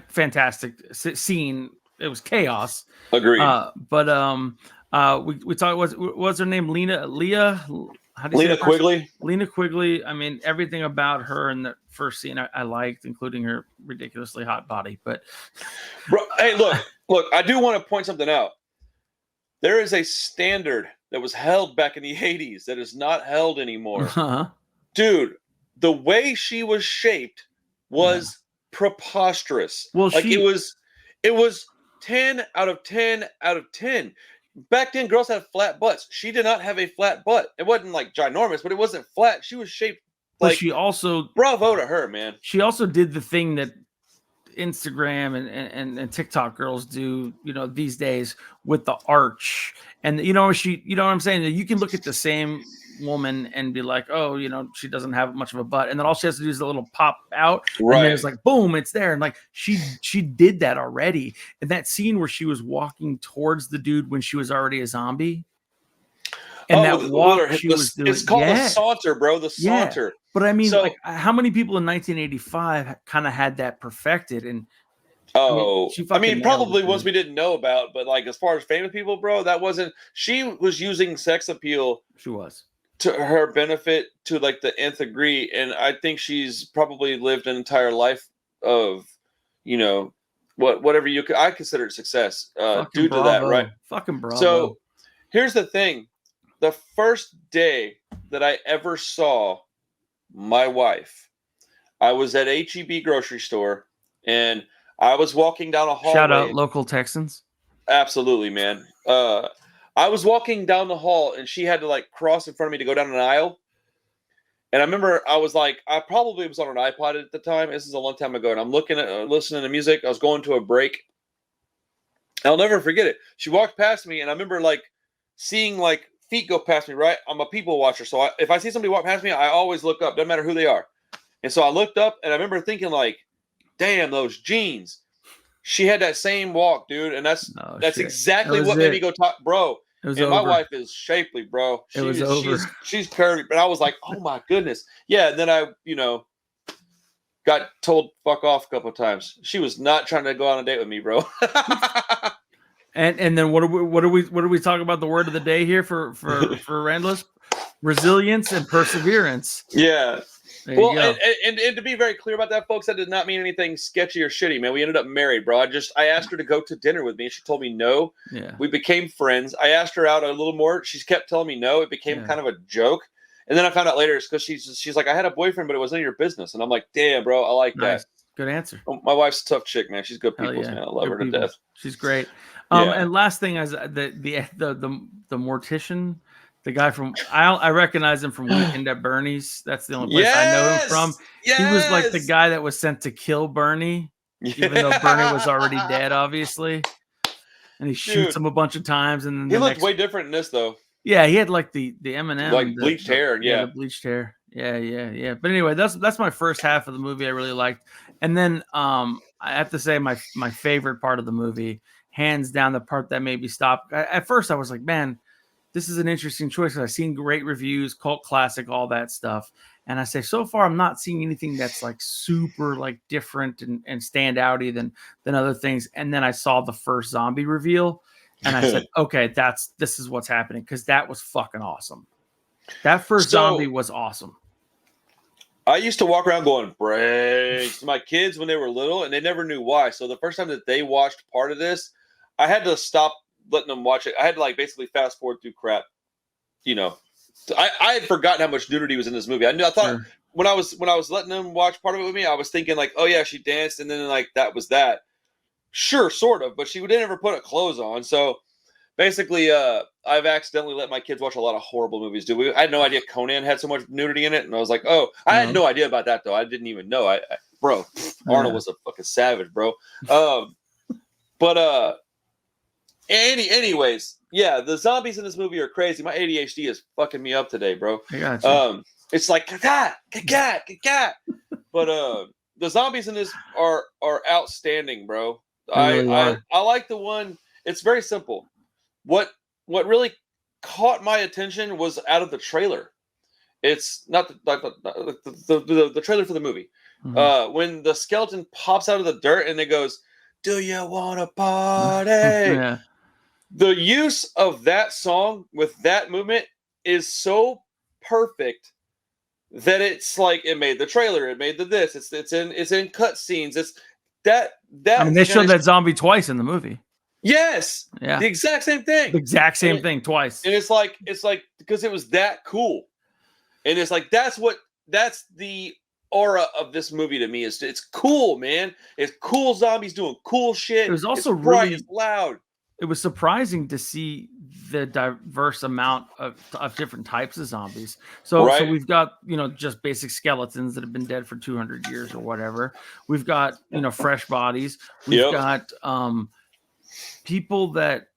fantastic scene. It was chaos. Agreed. We talked. What's her name? Leah. How do you Lena Quigley. Lena Quigley. I mean, everything about her in the first scene I liked, including her ridiculously hot body. But, bro, hey, look. I do want to point something out. There is a standard that was held back in the 80s that is not held anymore. Dude, the way she was shaped was preposterous. Well, like it was 10 out of 10 out of 10. Back then, girls had flat butts. She did not have a flat butt. It wasn't like ginormous, but it wasn't flat. She was shaped like. But she also bravo to her, man. She also did the thing that Instagram and TikTok girls do, these days with the arch, and you know what I'm saying? You can look at the same woman and be like, oh, she doesn't have much of a butt, and then all she has to do is a little pop out, and then it's like boom, it's there. And like she did that already in that scene where she was walking towards the dude when she was already a zombie, and that walk she was doing, it's called the saunter, bro. The saunter. But I mean, like, how many people in 1985 kind of had that perfected? And probably ones we didn't know about, but like as far as famous people, bro, that wasn't. She was using sex appeal. She was. to her benefit to like the nth degree, and I think she's probably lived an entire life of, you know, whatever I consider it success due to that, right? Fucking bravo. So here's the thing: the first day that I ever saw my wife, I was at HEB grocery store, and I was walking down a hallway. Shout out local Texans. Absolutely, man. I was walking down the hall, and she had to like cross in front of me to go down an aisle. And I remember I was like, I probably was on an iPod at the time. This is a long time ago, and I'm listening to music. I was going to a break. I'll never forget it. She walked past me, and I remember like seeing like feet go past me. Right, I'm a people watcher, so if I see somebody walk past me, I always look up, doesn't matter who they are. And so I looked up, and I remember thinking like, "Damn, those jeans." She had that same walk, dude, and that's exactly what made me go talk, bro. And my wife is shapely, bro. She's curvy, but I was like, oh my goodness, yeah. And then I, got told fuck off a couple of times. She was not trying to go on a date with me, bro. and then what do we talk about the word of the day here for Randall? Resilience and perseverance. Yeah. Well, and to be very clear about that, folks, that did not mean anything sketchy or shitty, man. We ended up married, bro. I asked her to go to dinner with me, and she told me no. Yeah. We became friends. I asked her out a little more. She kept telling me no. It became kind of a joke. And then I found out later it's because she's like, I had a boyfriend, but it wasn't your business. And I'm like, damn, bro, I like that. Good answer. Oh, my wife's a tough chick, man. She's good people, man. I love her to death. She's great. And last thing is the mortician. The guy from I recognize him from Weekend at Bernie's. That's the only place I know him from. Yes! He was like the guy that was sent to kill Bernie, even though Bernie was already dead, obviously. And he shoots him a bunch of times, and then he looked way different in this, though. Yeah, he had like the Eminem, like bleached hair. Yeah, the bleached hair. Yeah. But anyway, that's my first half of the movie I really liked, and then I have to say my favorite part of the movie, hands down, the part that made me stop. At first, I was like, man, this is an interesting choice. I've seen great reviews, cult classic, all that stuff. And I say, so far, I'm not seeing anything that's like super like different and standouty than other things. And then I saw the first zombie reveal, and I said, okay, this is what's happening, because that was fucking awesome. That first zombie was awesome. I used to walk around going, breaks, to my kids when they were little, and they never knew why. So the first time that they watched part of this, I had to stop letting them watch it. I had to like basically fast forward through crap. I had forgotten how much nudity was in this movie. I thought when I was letting them watch part of it with me, I was thinking like, oh yeah, she danced, and then like that was that. Sure, sort of, but she didn't ever put clothes on. So basically, I've accidentally let my kids watch a lot of horrible movies. Dude, I had no idea Conan had so much nudity in it, and I was like, oh, I had no idea about that though. I didn't even know. Arnold was a fucking savage, bro. Anyways, yeah, the zombies in this movie are crazy. My ADHD is fucking me up today, bro. I got you. It's like cat. But the zombies in this are outstanding, bro. I like the one. It's very simple. What really caught my attention was out of the trailer. It's not the trailer for the movie. Mm-hmm. When the skeleton pops out of the dirt and it goes, "Do you want to party?" Yeah. The use of that song with that movement is so perfect that it's like it made the trailer, it made this. It's in cut scenes. It's that. I mean, they showed that zombie twice in the movie. Yes. Yeah. The exact same thing. The exact same thing twice. And it's like because it was that cool, and it's like that's the aura of this movie to me. It's cool, man. It's cool zombies doing cool shit. It was also bright, it's loud. It was surprising to see the diverse amount of different types of zombies. So we've got, just basic skeletons that have been dead for 200 years or whatever. We've got, fresh bodies. We've got people that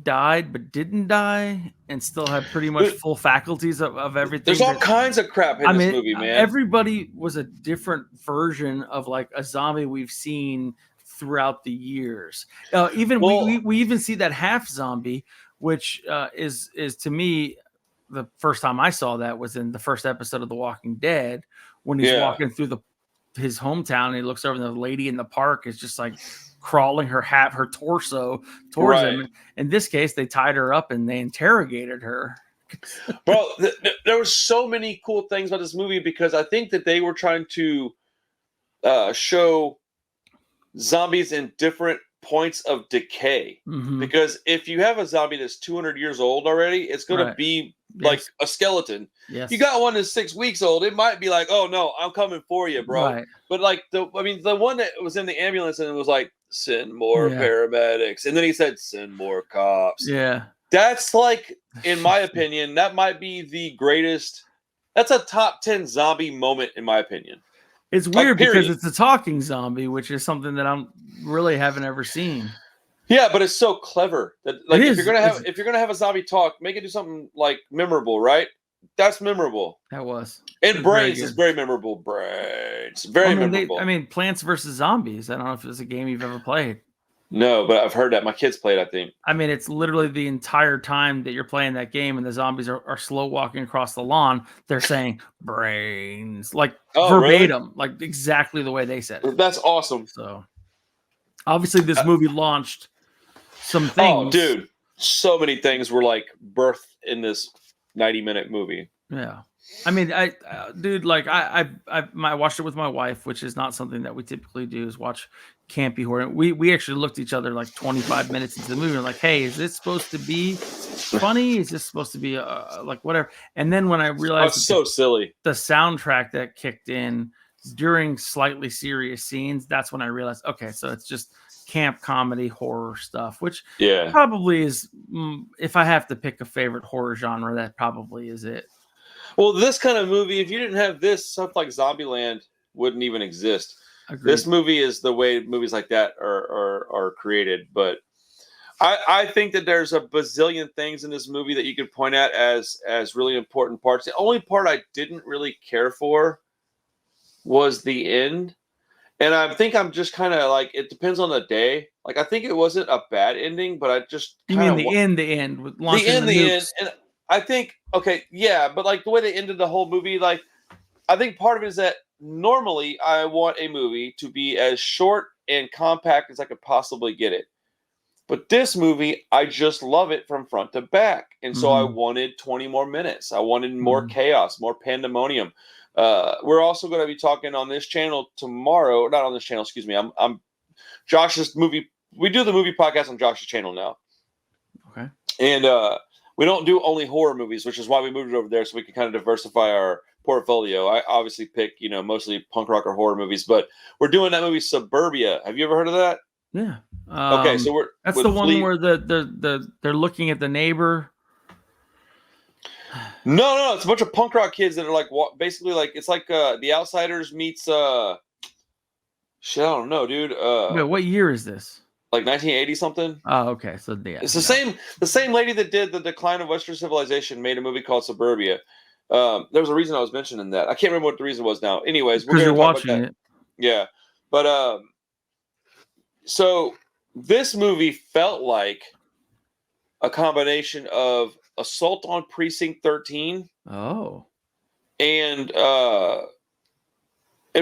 died but didn't die and still have pretty much full faculties of everything. There's all kinds of crap in this movie, man. Everybody was a different version of like a zombie we've seen throughout the years. We even see that half zombie, which is to me, the first time I saw that was in the first episode of The Walking Dead, when he's walking through his hometown and he looks over and the lady in the park is just like crawling her torso towards him. In this case, they tied her up and they interrogated her Bro, there were so many cool things about this movie because I think that they were trying to show zombies in different points of decay. Mm-hmm. Because if you have a zombie that's 200 years old already, it's going to be like a skeleton. Yes. You got one that's 6 weeks old, it might be like, oh no, I'm coming for you, bro. Right. But like the one that was in the ambulance and it was like, send more paramedics, and then he said, send more cops. Yeah. That's like, in my opinion, that might be the greatest. That's a top 10 zombie moment, in my opinion. It's weird because it's a talking zombie, which is something that I'm really haven't ever seen. Yeah, but it's so clever that like if you're gonna have a zombie talk, make it do something like memorable, right? That's memorable. That was. And Brains is very memorable. Brains, very memorable. Plants vs. Zombies. I don't know if it's a game you've ever played. No, but I've heard that. My kids played, I think. I mean, it's literally the entire time that you're playing that game and the zombies are slow walking across the lawn. They're saying brains, like verbatim, really? Like exactly the way they said it. That's awesome. So obviously this movie launched some things. Oh, dude. So many things were like birthed in this 90-minute movie. Yeah. I mean, I watched it with my wife, which is not something that we typically do, is watch campy horror. We actually looked at each other like 25 minutes into the movie and like, hey, is this supposed to be funny? Is this supposed to be like whatever? And then when I realized silly, the soundtrack that kicked in during slightly serious scenes, that's when I realized, okay, so it's just camp comedy horror stuff, which probably is, if I have to pick a favorite horror genre, that probably is it. Well, this kind of movie, if you didn't have this, stuff like Zombieland wouldn't even exist. Agreed. This movie is the way movies like that are created. But I think that there's a bazillion things in this movie that you could point at as really important parts. The only part I didn't really care for was the end. And I think I'm just kind of like, it depends on the day. Like, I think it wasn't a bad ending, but I just the end with launching the end. And I think, okay, yeah, but like the way they ended the whole movie, like, I think part of it is that normally I want a movie to be as short and compact as I could possibly get it. But this movie, I just love it from front to back. And so I wanted 20 more minutes. I wanted more chaos, more pandemonium. We're also going to be talking on this channel tomorrow. Not on this channel, excuse me. I'm Josh's movie. We do the movie podcast on Josh's channel now. Okay. And we don't do only horror movies, which is why we moved it over there so we can kind of diversify our portfolio. I obviously pick, mostly punk rock or horror movies, but we're doing that movie Suburbia. Have you ever heard of that? Yeah. Okay, so that's the one where they're looking at the neighbor. No, it's a bunch of punk rock kids that are like basically like it's like The Outsiders meets shit. I don't know, dude. Wait, what year is this? Like 1980 something. Oh, okay. So it's the same lady that did The Decline of Western Civilization made a movie called Suburbia. There was a reason I was mentioning that. I can't remember what the reason was now. Anyways, because you're watching it. Yeah, but so this movie felt like a combination of Assault on Precinct 13. Oh. And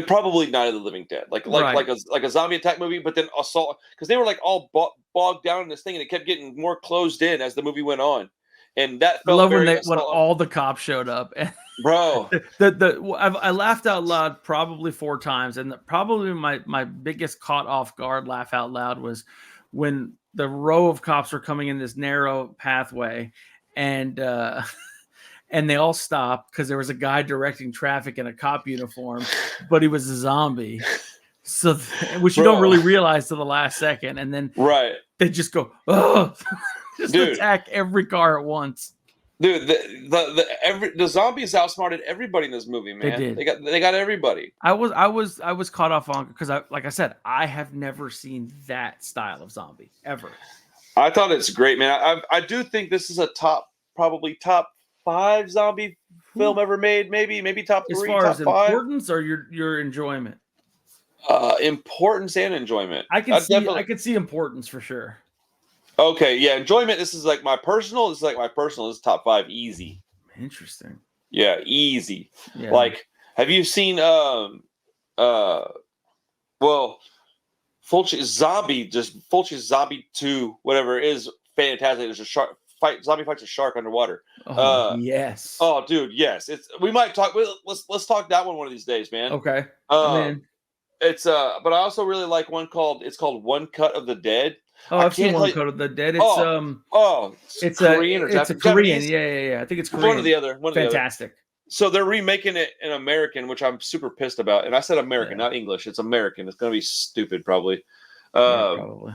probably Night of the Living Dead, like a zombie attack movie, but then Assault, because they were like all bogged down in this thing, and it kept getting more closed in as the movie went on, and that felt when all the cops showed up, bro. I laughed out loud probably 4 times, and probably my biggest caught off guard laugh out loud was when the row of cops were coming in this narrow pathway, and they all stopped because there was a guy directing traffic in a cop uniform, but he was a zombie. So, which you don't really realize to the last second. And then they just go, oh, just attack every car at once. Dude, the zombies outsmarted everybody in this movie, man. They did. They got everybody. I was caught off on because like I said, I have never seen that style of zombie ever. I thought it's great, man. I do think this is probably top 5 zombie film ever made, maybe top 3, as far top as 5. Importance or your enjoyment? Importance and enjoyment. I can see importance for sure. Okay, yeah, enjoyment. This is like my personal. This is top 5, easy. Interesting. Yeah, easy. Yeah. Like, have you seen Fulci's Zombie 2, whatever, is fantastic. There's a zombie fights a shark underwater. Oh yes. Oh, dude, yes. We might talk. Let's talk that one of these days, man. Okay. I'm in. It's but I also really like one called One Cut of the Dead. Oh, I've seen One Cut of the Dead. It's it's Korean or it's a Korean. Yeah. I think it's Korean. One or the other. Fantastic. So they're remaking it in American, which I'm super pissed about. And I said American, not English. It's American. It's gonna be stupid, probably. Probably.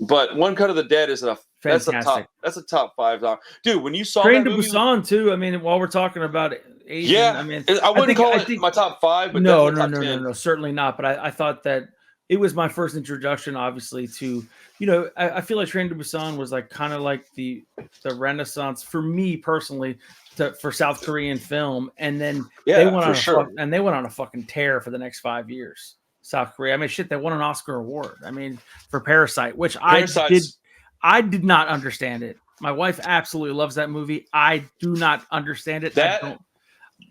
But One Cut of the Dead is that's a top 5. Dude, when you saw Train that to movie, Busan too. I mean, while we're talking about Asian, yeah, I mean, I wouldn't call it my top 5, but no, certainly not. But I thought that it was my first introduction, obviously, to I feel like Train to Busan was like kind of like the renaissance for me personally for South Korean film, and then they went on a fucking tear for the next 5 years. South Korea. I mean, shit, they won an Oscar award. I mean, for Parasite, which I did not understand it. My wife absolutely loves that movie. I do not understand it. The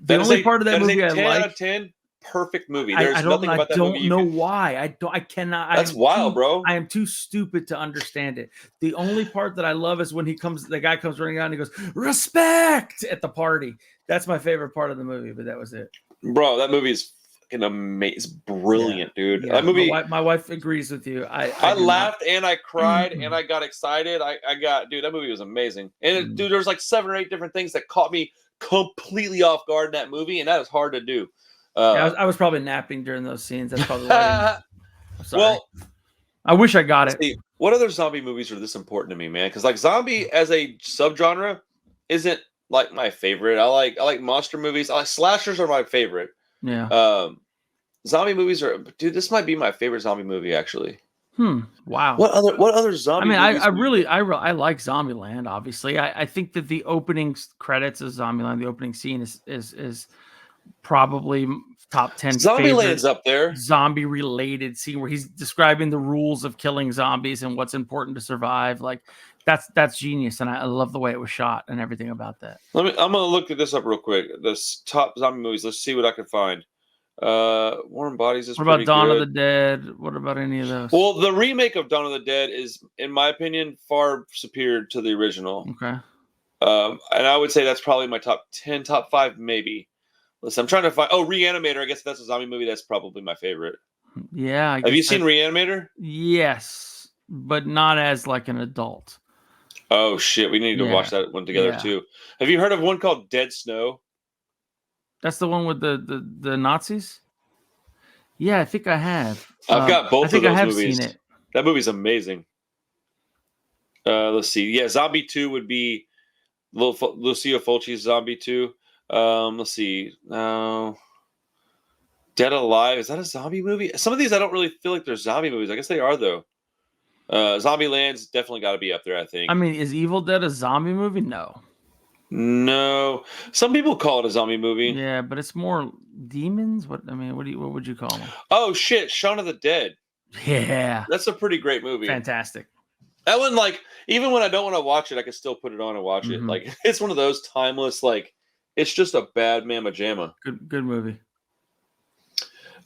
only part of that movie I like. 10 out of 10, perfect movie. There's nothing about that movie. I don't know why. I cannot. That's wild, bro. I am too stupid to understand it. The only part that I love is when the guy comes running out and he goes, "Respect" at the party. That's my favorite part of the movie, but that was it. Bro, that movie is amazing, brilliant, dude. Yeah. That movie, my wife agrees with you. I laughed and I cried and I got excited. Dude, that movie was amazing. And dude, there's like 7 or 8 different things that caught me completely off guard in that movie, and that is hard to do. I was probably napping during those scenes. That's probably why. I'm sorry. Well, I wish I got it. See, what other zombie movies are this important to me, man? Because like zombie as a subgenre isn't like my favorite. I like monster movies. Slashers are my favorite. Yeah. Zombie movies dude, this might be my favorite zombie movie actually. Wow. What other zombie movies? I like Zombieland, obviously. I think that the opening credits of Zombieland, the opening scene is probably top 10 Zombieland's up there. Zombie related scene where he's describing the rules of killing zombies and what's important to survive. Like that's genius, and I love the way it was shot and everything about that. I'm gonna look this up real quick. This top zombie movies. Let's see what I can find. Warm Bodies is. What about Dawn of the Dead? What about any of those? Well, the remake of Dawn of the Dead is, in my opinion, far superior to the original. Okay. And I would say that's probably my top 10, top 5, maybe. Listen, I'm trying to find. Oh, Reanimator. I guess if that's a zombie movie, that's probably my favorite. Yeah. Have you seen Reanimator? Yes, but not as like an adult. Oh shit, we need to watch that one together too. Have you heard of one called Dead Snow? That's the one with the Nazis? Yeah, I think I have. I've got both of those movies. I have seen it. That movie's amazing. Let's see. Yeah, Zombie 2 would be Lucio Fulci's Zombie 2. Let's see. Dead Alive. Is that a zombie movie? Some of these I don't really feel like they're zombie movies. I guess they are though. Zombieland's definitely got to be up there, I think. I mean, is Evil Dead a zombie movie? No. Some people call it a zombie movie. Yeah, but it's more demons. What would you call them? Oh shit, Shaun of the Dead. Yeah, that's a pretty great movie. Fantastic. That one, like, even when I don't want to watch it, I can still put it on and watch it. Like, it's one of those timeless, like, it's just a bad mamma jamma. Good movie.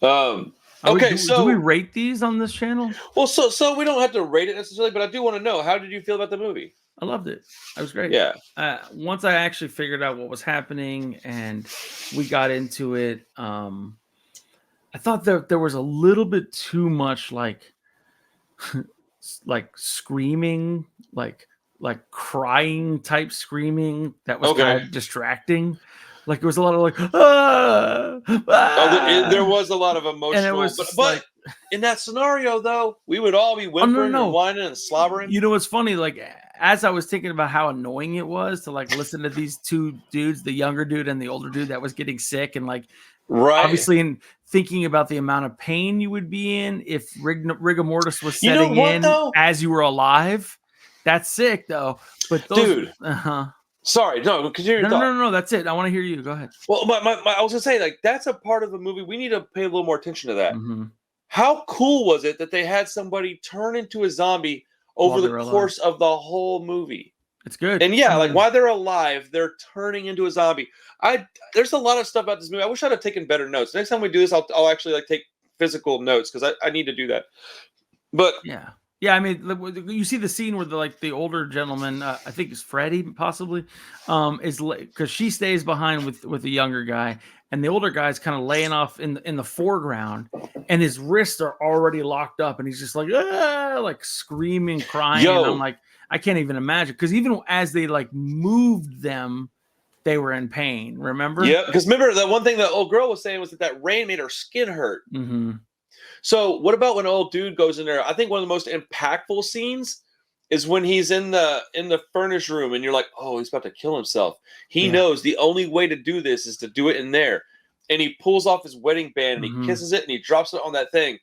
Okay, do we rate these on this channel? Well, so we don't have to rate it necessarily, but I do want to know, how did you feel about the movie? I loved it. It was great. Yeah. Once I actually figured out what was happening and we got into it, I thought that there was a little bit too much like screaming, like crying type screaming that was kind of distracting. Like it was a lot of like, there was a lot of emotional, but in that scenario though, we would all be whimpering and whining and slobbering. You know what's funny? Like as I was thinking about how annoying it was to like listen to these two dudes, the younger dude and the older dude that was getting sick, and like obviously in thinking about the amount of pain you would be in if rigor mortis was setting as you were alive. That's sick though. But those, dude. Sorry, no, continue your thought. No, that's it. I want to hear you. Go ahead. Well, I was gonna say, like, that's a part of the movie. We need to pay a little more attention to that. How cool was it that they had somebody turn into a zombie over the course of the whole movie? It's good. And like while they're alive, they're turning into a zombie. There's a lot of stuff about this movie. I wish I'd have taken better notes. Next time we do this, I'll actually like take physical notes because I need to do that. But yeah, Yeah, I mean, you see the scene where the older gentleman, I think it's Freddie, possibly, is because she stays behind with the younger guy, and the older guy's kind of laying off in the foreground, and his wrists are already locked up, and he's just like, ah, like screaming, crying, and I'm like, I can't even imagine, because even as they like moved them, they were in pain. Remember? Yeah, because remember the one thing that old girl was saying was that rain made her skin hurt. Mm-hmm. So what about when old dude goes in there? I think one of the most impactful scenes is when he's in the furnace room and you're like, oh, he's about to kill himself. He knows the only way to do this is to do it in there. And he pulls off his wedding band and he kisses it and he drops it on that thing.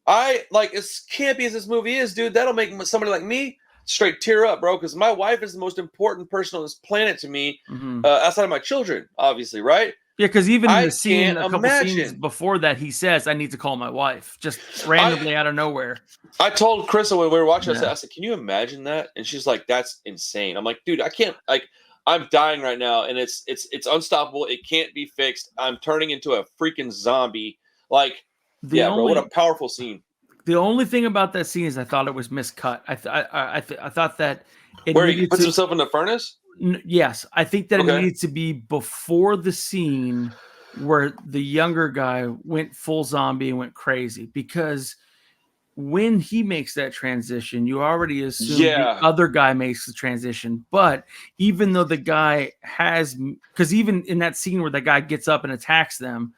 I like, as campy as this movie is, dude, that'll make somebody like me straight tear up, bro, because my wife is the most important person on this planet to me, outside of my children, obviously, right? Yeah, because even in the scene, a couple scenes before that, he says, I need to call my wife, just randomly out of nowhere. I told Crystal when we were watching, I said, can you imagine that? And she's like, that's insane. I'm like, dude, I can't, like, I'm dying right now, and it's unstoppable. It can't be fixed. I'm turning into a freaking zombie. Like, bro, what a powerful scene. The only thing about that scene is I thought it was miscut. I thought that where he puts himself in the furnace. Yes, I think that it needed to be before the scene where the younger guy went full zombie and went crazy, because when he makes that transition, you already assume the other guy makes the transition. But even though the guy has, because even in that scene where the guy gets up and attacks them,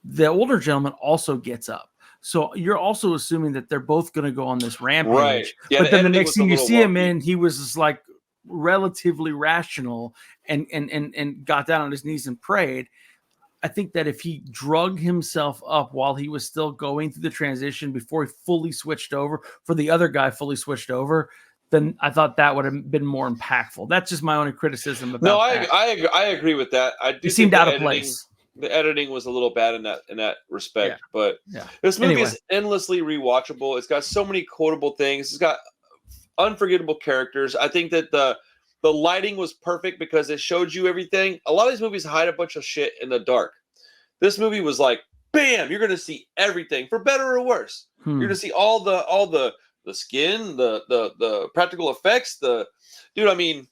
the older gentleman also gets up. So you're also assuming that they're both going to go on this rampage. Right. Yeah, but then the next thing you see him in, he was just like relatively rational and got down on his knees and prayed. I think that if he drug himself up while he was still going through the transition before he fully switched over, for the other guy fully switched over, then I thought that would have been more impactful. That's just my only criticism about that. I agree with that. I do. It seemed out of place. The editing was a little bad in that respect, but this movie is endlessly rewatchable. It's got so many quotable things. It's got unforgettable characters. I think that the lighting was perfect because it showed you everything. A lot of these movies hide a bunch of shit in the dark. This movie was like, bam, you're going to see everything, for better or worse. You're going to see all the skin, the practical effects, dude, I mean,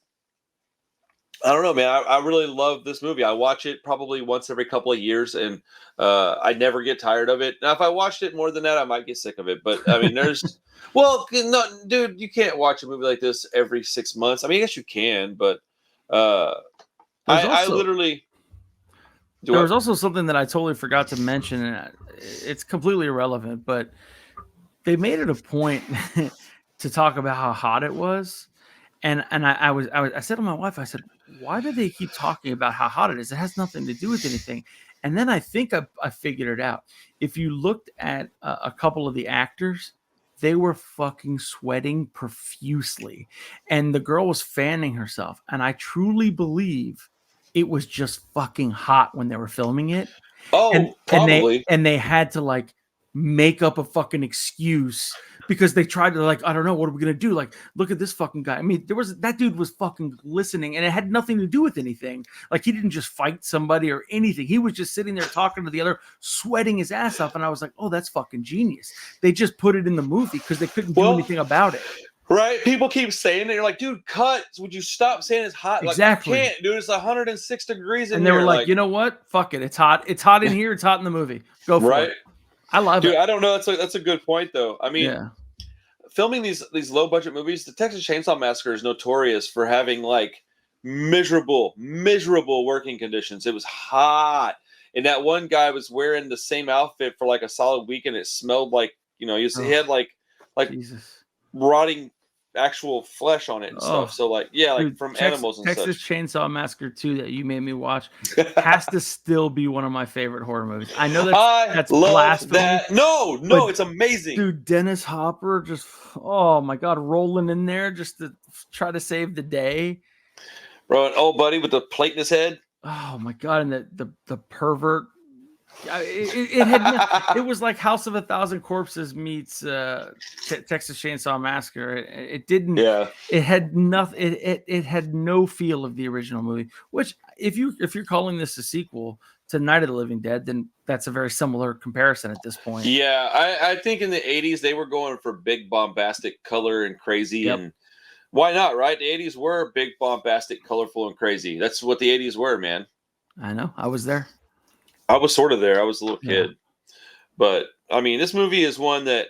I don't know, man. I really love this movie. I watch it probably once every couple of years, and I never get tired of it. Now, if I watched it more than that, I might get sick of it. But I mean, there's, well, no, dude, you can't watch a movie like this every 6 months. I mean, I guess you can, but I literally. There was also something that I totally forgot to mention, and it's completely irrelevant, but they made it a point to talk about how hot it was. And I said to my wife, I said, why do they keep talking about how hot it is? It has nothing to do with anything. And then I think I figured it out. If you looked at a couple of the actors, they were fucking sweating profusely. And the girl was fanning herself. And I truly believe it was just fucking hot when they were filming it. Oh, probably. And they had to like make up a fucking excuse because they tried to, like, I don't know, what are we gonna do? Like, look at this fucking guy. I mean, that dude was fucking listening, and it had nothing to do with anything. Like, he didn't just fight somebody or anything. He was just sitting there talking to the other, sweating his ass off. And I was like, oh, that's fucking genius. They just put it in the movie because they couldn't do anything about it. Right? People keep saying that. You're like, dude, cut. Would you stop saying it's hot? Exactly. Like, I can't, dude. It's 106 degrees in here. And they were like, you know what? Fuck it. It's hot. It's hot in here. It's hot in the movie. Go for it. I love it. Dude, I don't know. That's a good point, though. I mean, filming these low budget movies, the Texas Chainsaw Massacre is notorious for having like miserable working conditions. It was hot, and that one guy was wearing the same outfit for like a solid week, and it smelled like, you know, he had like Jesus. Rotting actual flesh on it and stuff. So like, yeah, like dude, from animals and Texas such. Chainsaw Massacre 2 that you made me watch has to still be one of my favorite horror movies. I know that's blasphemy. That. No, it's amazing. Dude, Dennis Hopper just, oh my God, rolling in there just to try to save the day. Bro, an old buddy with the plate in his head. Oh my God, and the pervert It was like House of a Thousand Corpses meets Texas Chainsaw Massacre. It didn't. Yeah. It had nothing. It had no feel of the original movie. Which, if you're calling this a sequel to Night of the Living Dead, then that's a very similar comparison at this point. Yeah, I think in the 80s they were going for big bombastic color and crazy, Yep. and why not, right? The 80s were big bombastic, colorful, and crazy. That's what the 80s were, man. I know. I was there. I was sort of there. I was a little Yeah. kid. But I mean, this movie is one that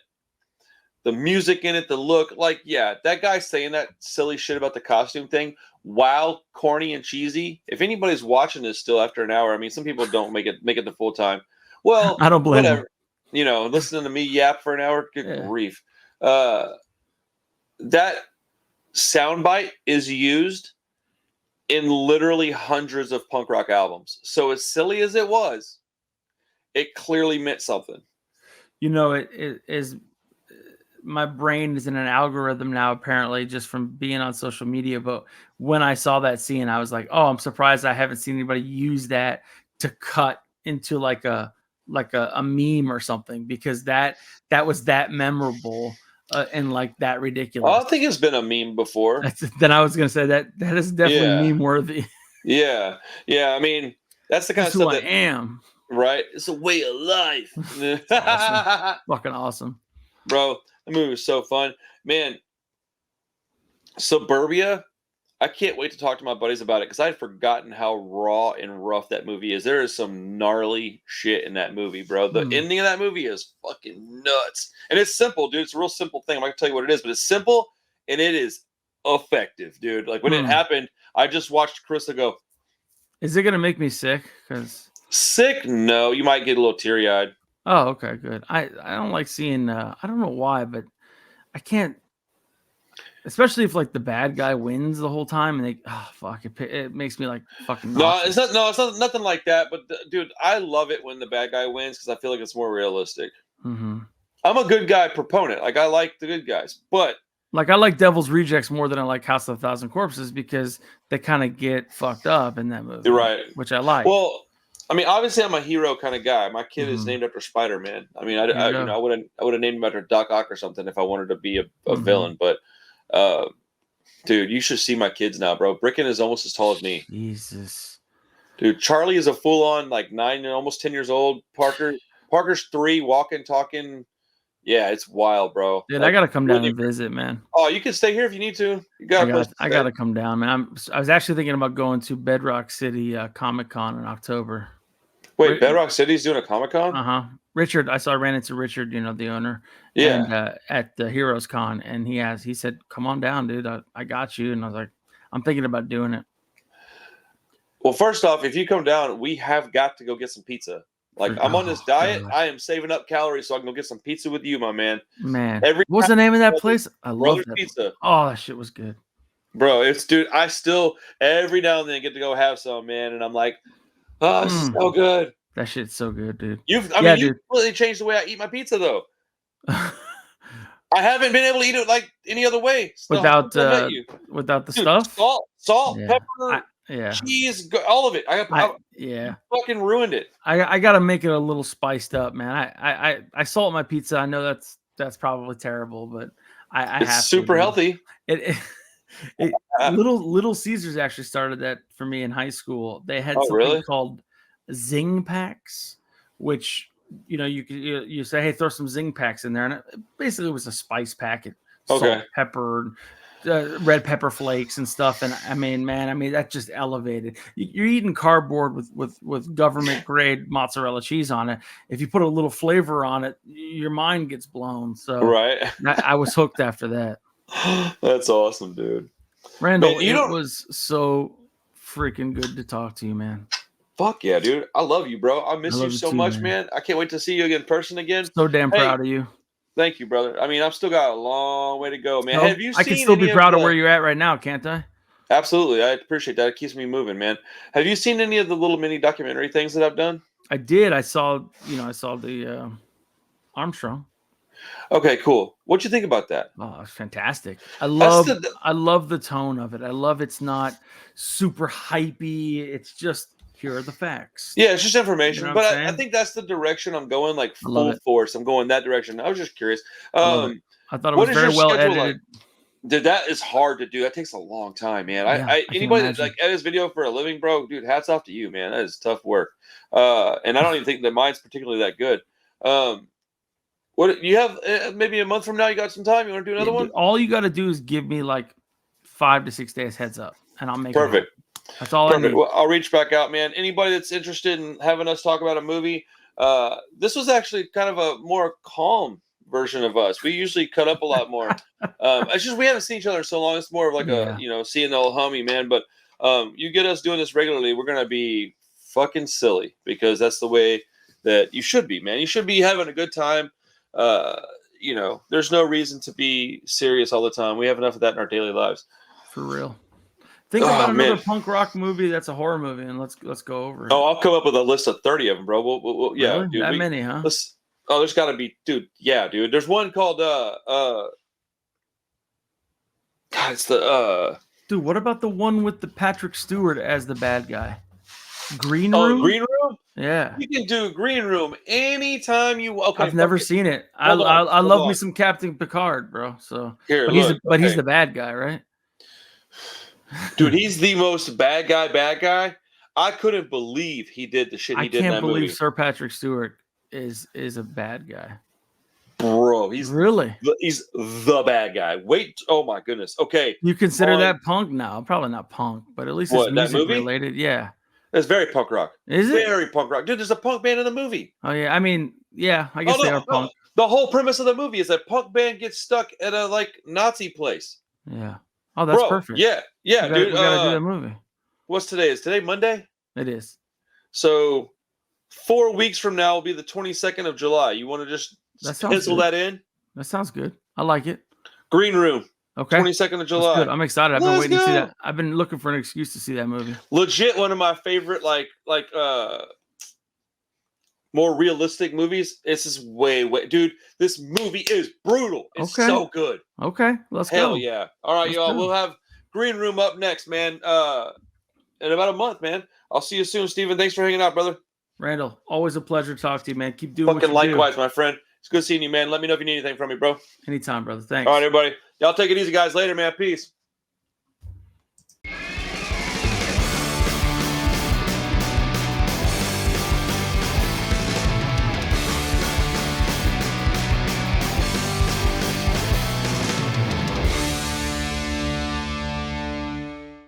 the music in it, the look, like, yeah, that guy saying that silly shit about the costume thing, while corny and cheesy. If anybody's watching this still after an hour, I mean, some people don't make it the full time. Well, I don't blame whatever. them. You know, listening to me yap for an hour, good Yeah. grief. That soundbite is used in literally hundreds of punk rock albums. So as silly as it was, it clearly meant something. You know, it is. My brain is in an algorithm now, apparently, just from being on social media. But when I saw that scene, I was like, "Oh, I'm surprised I haven't seen anybody use that to cut into like a meme or something," because that was that memorable and like that ridiculous. I think it's been a meme before. Then I was gonna say that is definitely meme worthy. Yeah. I mean, that's the kind That's of who stuff I am. Right? It's a way of life. Awesome. Fucking awesome, bro. The movie was so fun, man. Suburbia. I can't wait to talk to my buddies about it because I'd forgotten how raw and rough that movie is. There is some gnarly shit in that movie, bro. The ending of that movie is fucking nuts. And it's simple, dude. It's a real simple thing. I'm not gonna tell you what it is, but it's simple and it is effective, dude. Like when it happened, I just watched Carissa go. Is it gonna make me sick? Because sick? No, you might get a little teary-eyed. Oh, okay, good. I don't like seeing. I don't know why, but I can't. Especially if like the bad guy wins the whole time, and fuck it makes me like fucking. Nauseous. It's not nothing like that. But dude, I love it when the bad guy wins because I feel like it's more realistic. Mm-hmm. I'm a good guy proponent. Like I like the good guys, but like I like Devil's Rejects more than I like House of a Thousand Corpses because they kind of get fucked up in that movie, right? Which I like. Well, I mean, obviously, I'm a hero kind of guy. My kid is named after Spider-Man. I mean, I would have named him after Doc Ock or something if I wanted to be a villain. But, dude, you should see my kids now, bro. Bricken is almost as tall as me. Jesus, dude, Charlie is a full-on like 9 and almost 10 years old. Parker's 3, walking, talking. Yeah, it's wild, bro. Dude, I gotta come down and visit, man. Oh, you can stay here if you need to. I gotta come down, man. I was actually thinking about going to Bedrock City Comic-Con in October. Wait, Bedrock City's doing a Comic-Con? Richard, I ran into Richard, the owner. Yeah. And at the Heroes Con, and he said, "Come on down, dude. I got you." And I was like, "I'm thinking about doing it." Well, first off, if you come down, we have got to go get some pizza. Like I'm on this diet, I am saving up calories so I can go get some pizza with you, my man. Man, what's the name of that place? I love that pizza. Oh, that shit was good, bro. Dude. I still every now and then get to go have some, man, and I'm like, oh, this is so good. That shit's so good, dude. You've completely changed the way I eat my pizza, though. I haven't been able to eat it like any other way without the stuff, salt, pepper. Cheese, all of it. I fucking ruined it. I gotta make it a little spiced up, man. I salt my pizza. I know that's probably terrible, but I it's have super to, healthy. Little Caesars actually started that for me in high school. They had something called Zing packs, which you say, hey, throw some Zing packs in there, and it basically was a spice packet, salt, pepper. Red pepper flakes and stuff, and I mean that just elevated. You're eating cardboard with government grade mozzarella cheese on it. If you put a little flavor on it, your mind gets blown. So I was hooked after that. That's awesome, dude. Randall, it was so freaking good to talk to you, man. Fuck yeah, dude. I love you, bro. I miss you so much, man. I can't wait to see you in person again. So damn proud of you. Thank you, brother. I mean, I've still got a long way to go, man. Have you seen? I can still be proud of where you're at right now, can't I? Absolutely. I appreciate that. It keeps me moving, man. Have you seen any of the little mini documentary things that I've done? I did. I saw the Armstrong. Okay, cool. What'd you think about that? Oh, it's fantastic. I love the tone of it. I love it's not super hypey. It's just here are the facts. Yeah, it's just information. You know but what I'm I saying? think that's the direction I'm going, like I love full it. force. I'm going that direction. I was just curious. I love it. I thought it What was is your very well schedule edited. like? Dude, that is hard to do. That takes a long time, man. Yeah, I can anybody that imagine. like edits video for a living, bro, dude, hats off to you, man. That is tough work. And I don't even think that mine's particularly that good. What you have? Maybe a month from now, you got some time. You want to do another one? All you got to do is give me like 5 to 6 days heads up, and I'll make it Perfect. happen. That's all I need. Well, I'll reach back out, man. Anybody that's interested in having us talk about a movie, this was actually kind of a more calm version of us. We usually cut up a lot more. It's just we haven't seen each other in so long. It's more of like a seeing the old homie, man. But you get us doing this regularly, we're gonna be fucking silly because that's the way that you should be, man. You should be having a good time. There's no reason to be serious all the time. We have enough of that in our daily lives. For real. Think about another punk rock movie that's a horror movie, and let's go over it. Oh, I'll come up with a list of 30 of them, bro. Yeah, really? dude. That many, huh? There's got to be, dude. Yeah, dude. There's one called God, it's the Dude, what about the one with the Patrick Stewart as the bad guy? Green Room? Oh, Green Room? Yeah. You can do Green Room anytime you okay. I've never seen it. I love me some Captain Picard, bro. So here, but he's the bad guy, right? Dude, he's the most bad guy. I couldn't believe he did the shit he did in that movie. I can't believe Sir Patrick Stewart is a bad guy. Bro, he's the bad guy. Wait, oh my goodness. Okay. You consider that punk now? Probably not punk, but at least it's music related. Yeah. That's very punk rock. Is it? Very punk rock. Dude, there's a punk band in the movie. Oh, yeah. I mean, yeah, I guess they are punk. The whole premise of the movie is that punk band gets stuck at a Nazi place. Yeah. Oh, that's perfect. Yeah. Yeah, dude. We gotta do that movie. What's today? Is today Monday? It is. So 4 weeks from now will be the 22nd of July. You want to just pencil that in? That sounds good. I like it. Green Room. Okay. 22nd of July. I'm excited. I've been waiting to see that. I've been looking for an excuse to see that movie. Legit one of my favorite more realistic movies. This is way dude, this movie is brutal. It's so good. Okay. Let's go. Hell yeah. All right, y'all. We'll have Green Room up next, man. In about a month, man. I'll see you soon, Steven. Thanks for hanging out, brother. Randall, always a pleasure to talk to you, man. Keep doing fucking what you likewise, my friend. It's good seeing you, man. Let me know if you need anything from me, bro. Anytime, brother. Thanks. All right, everybody. Y'all take it easy, guys. Later, man. Peace.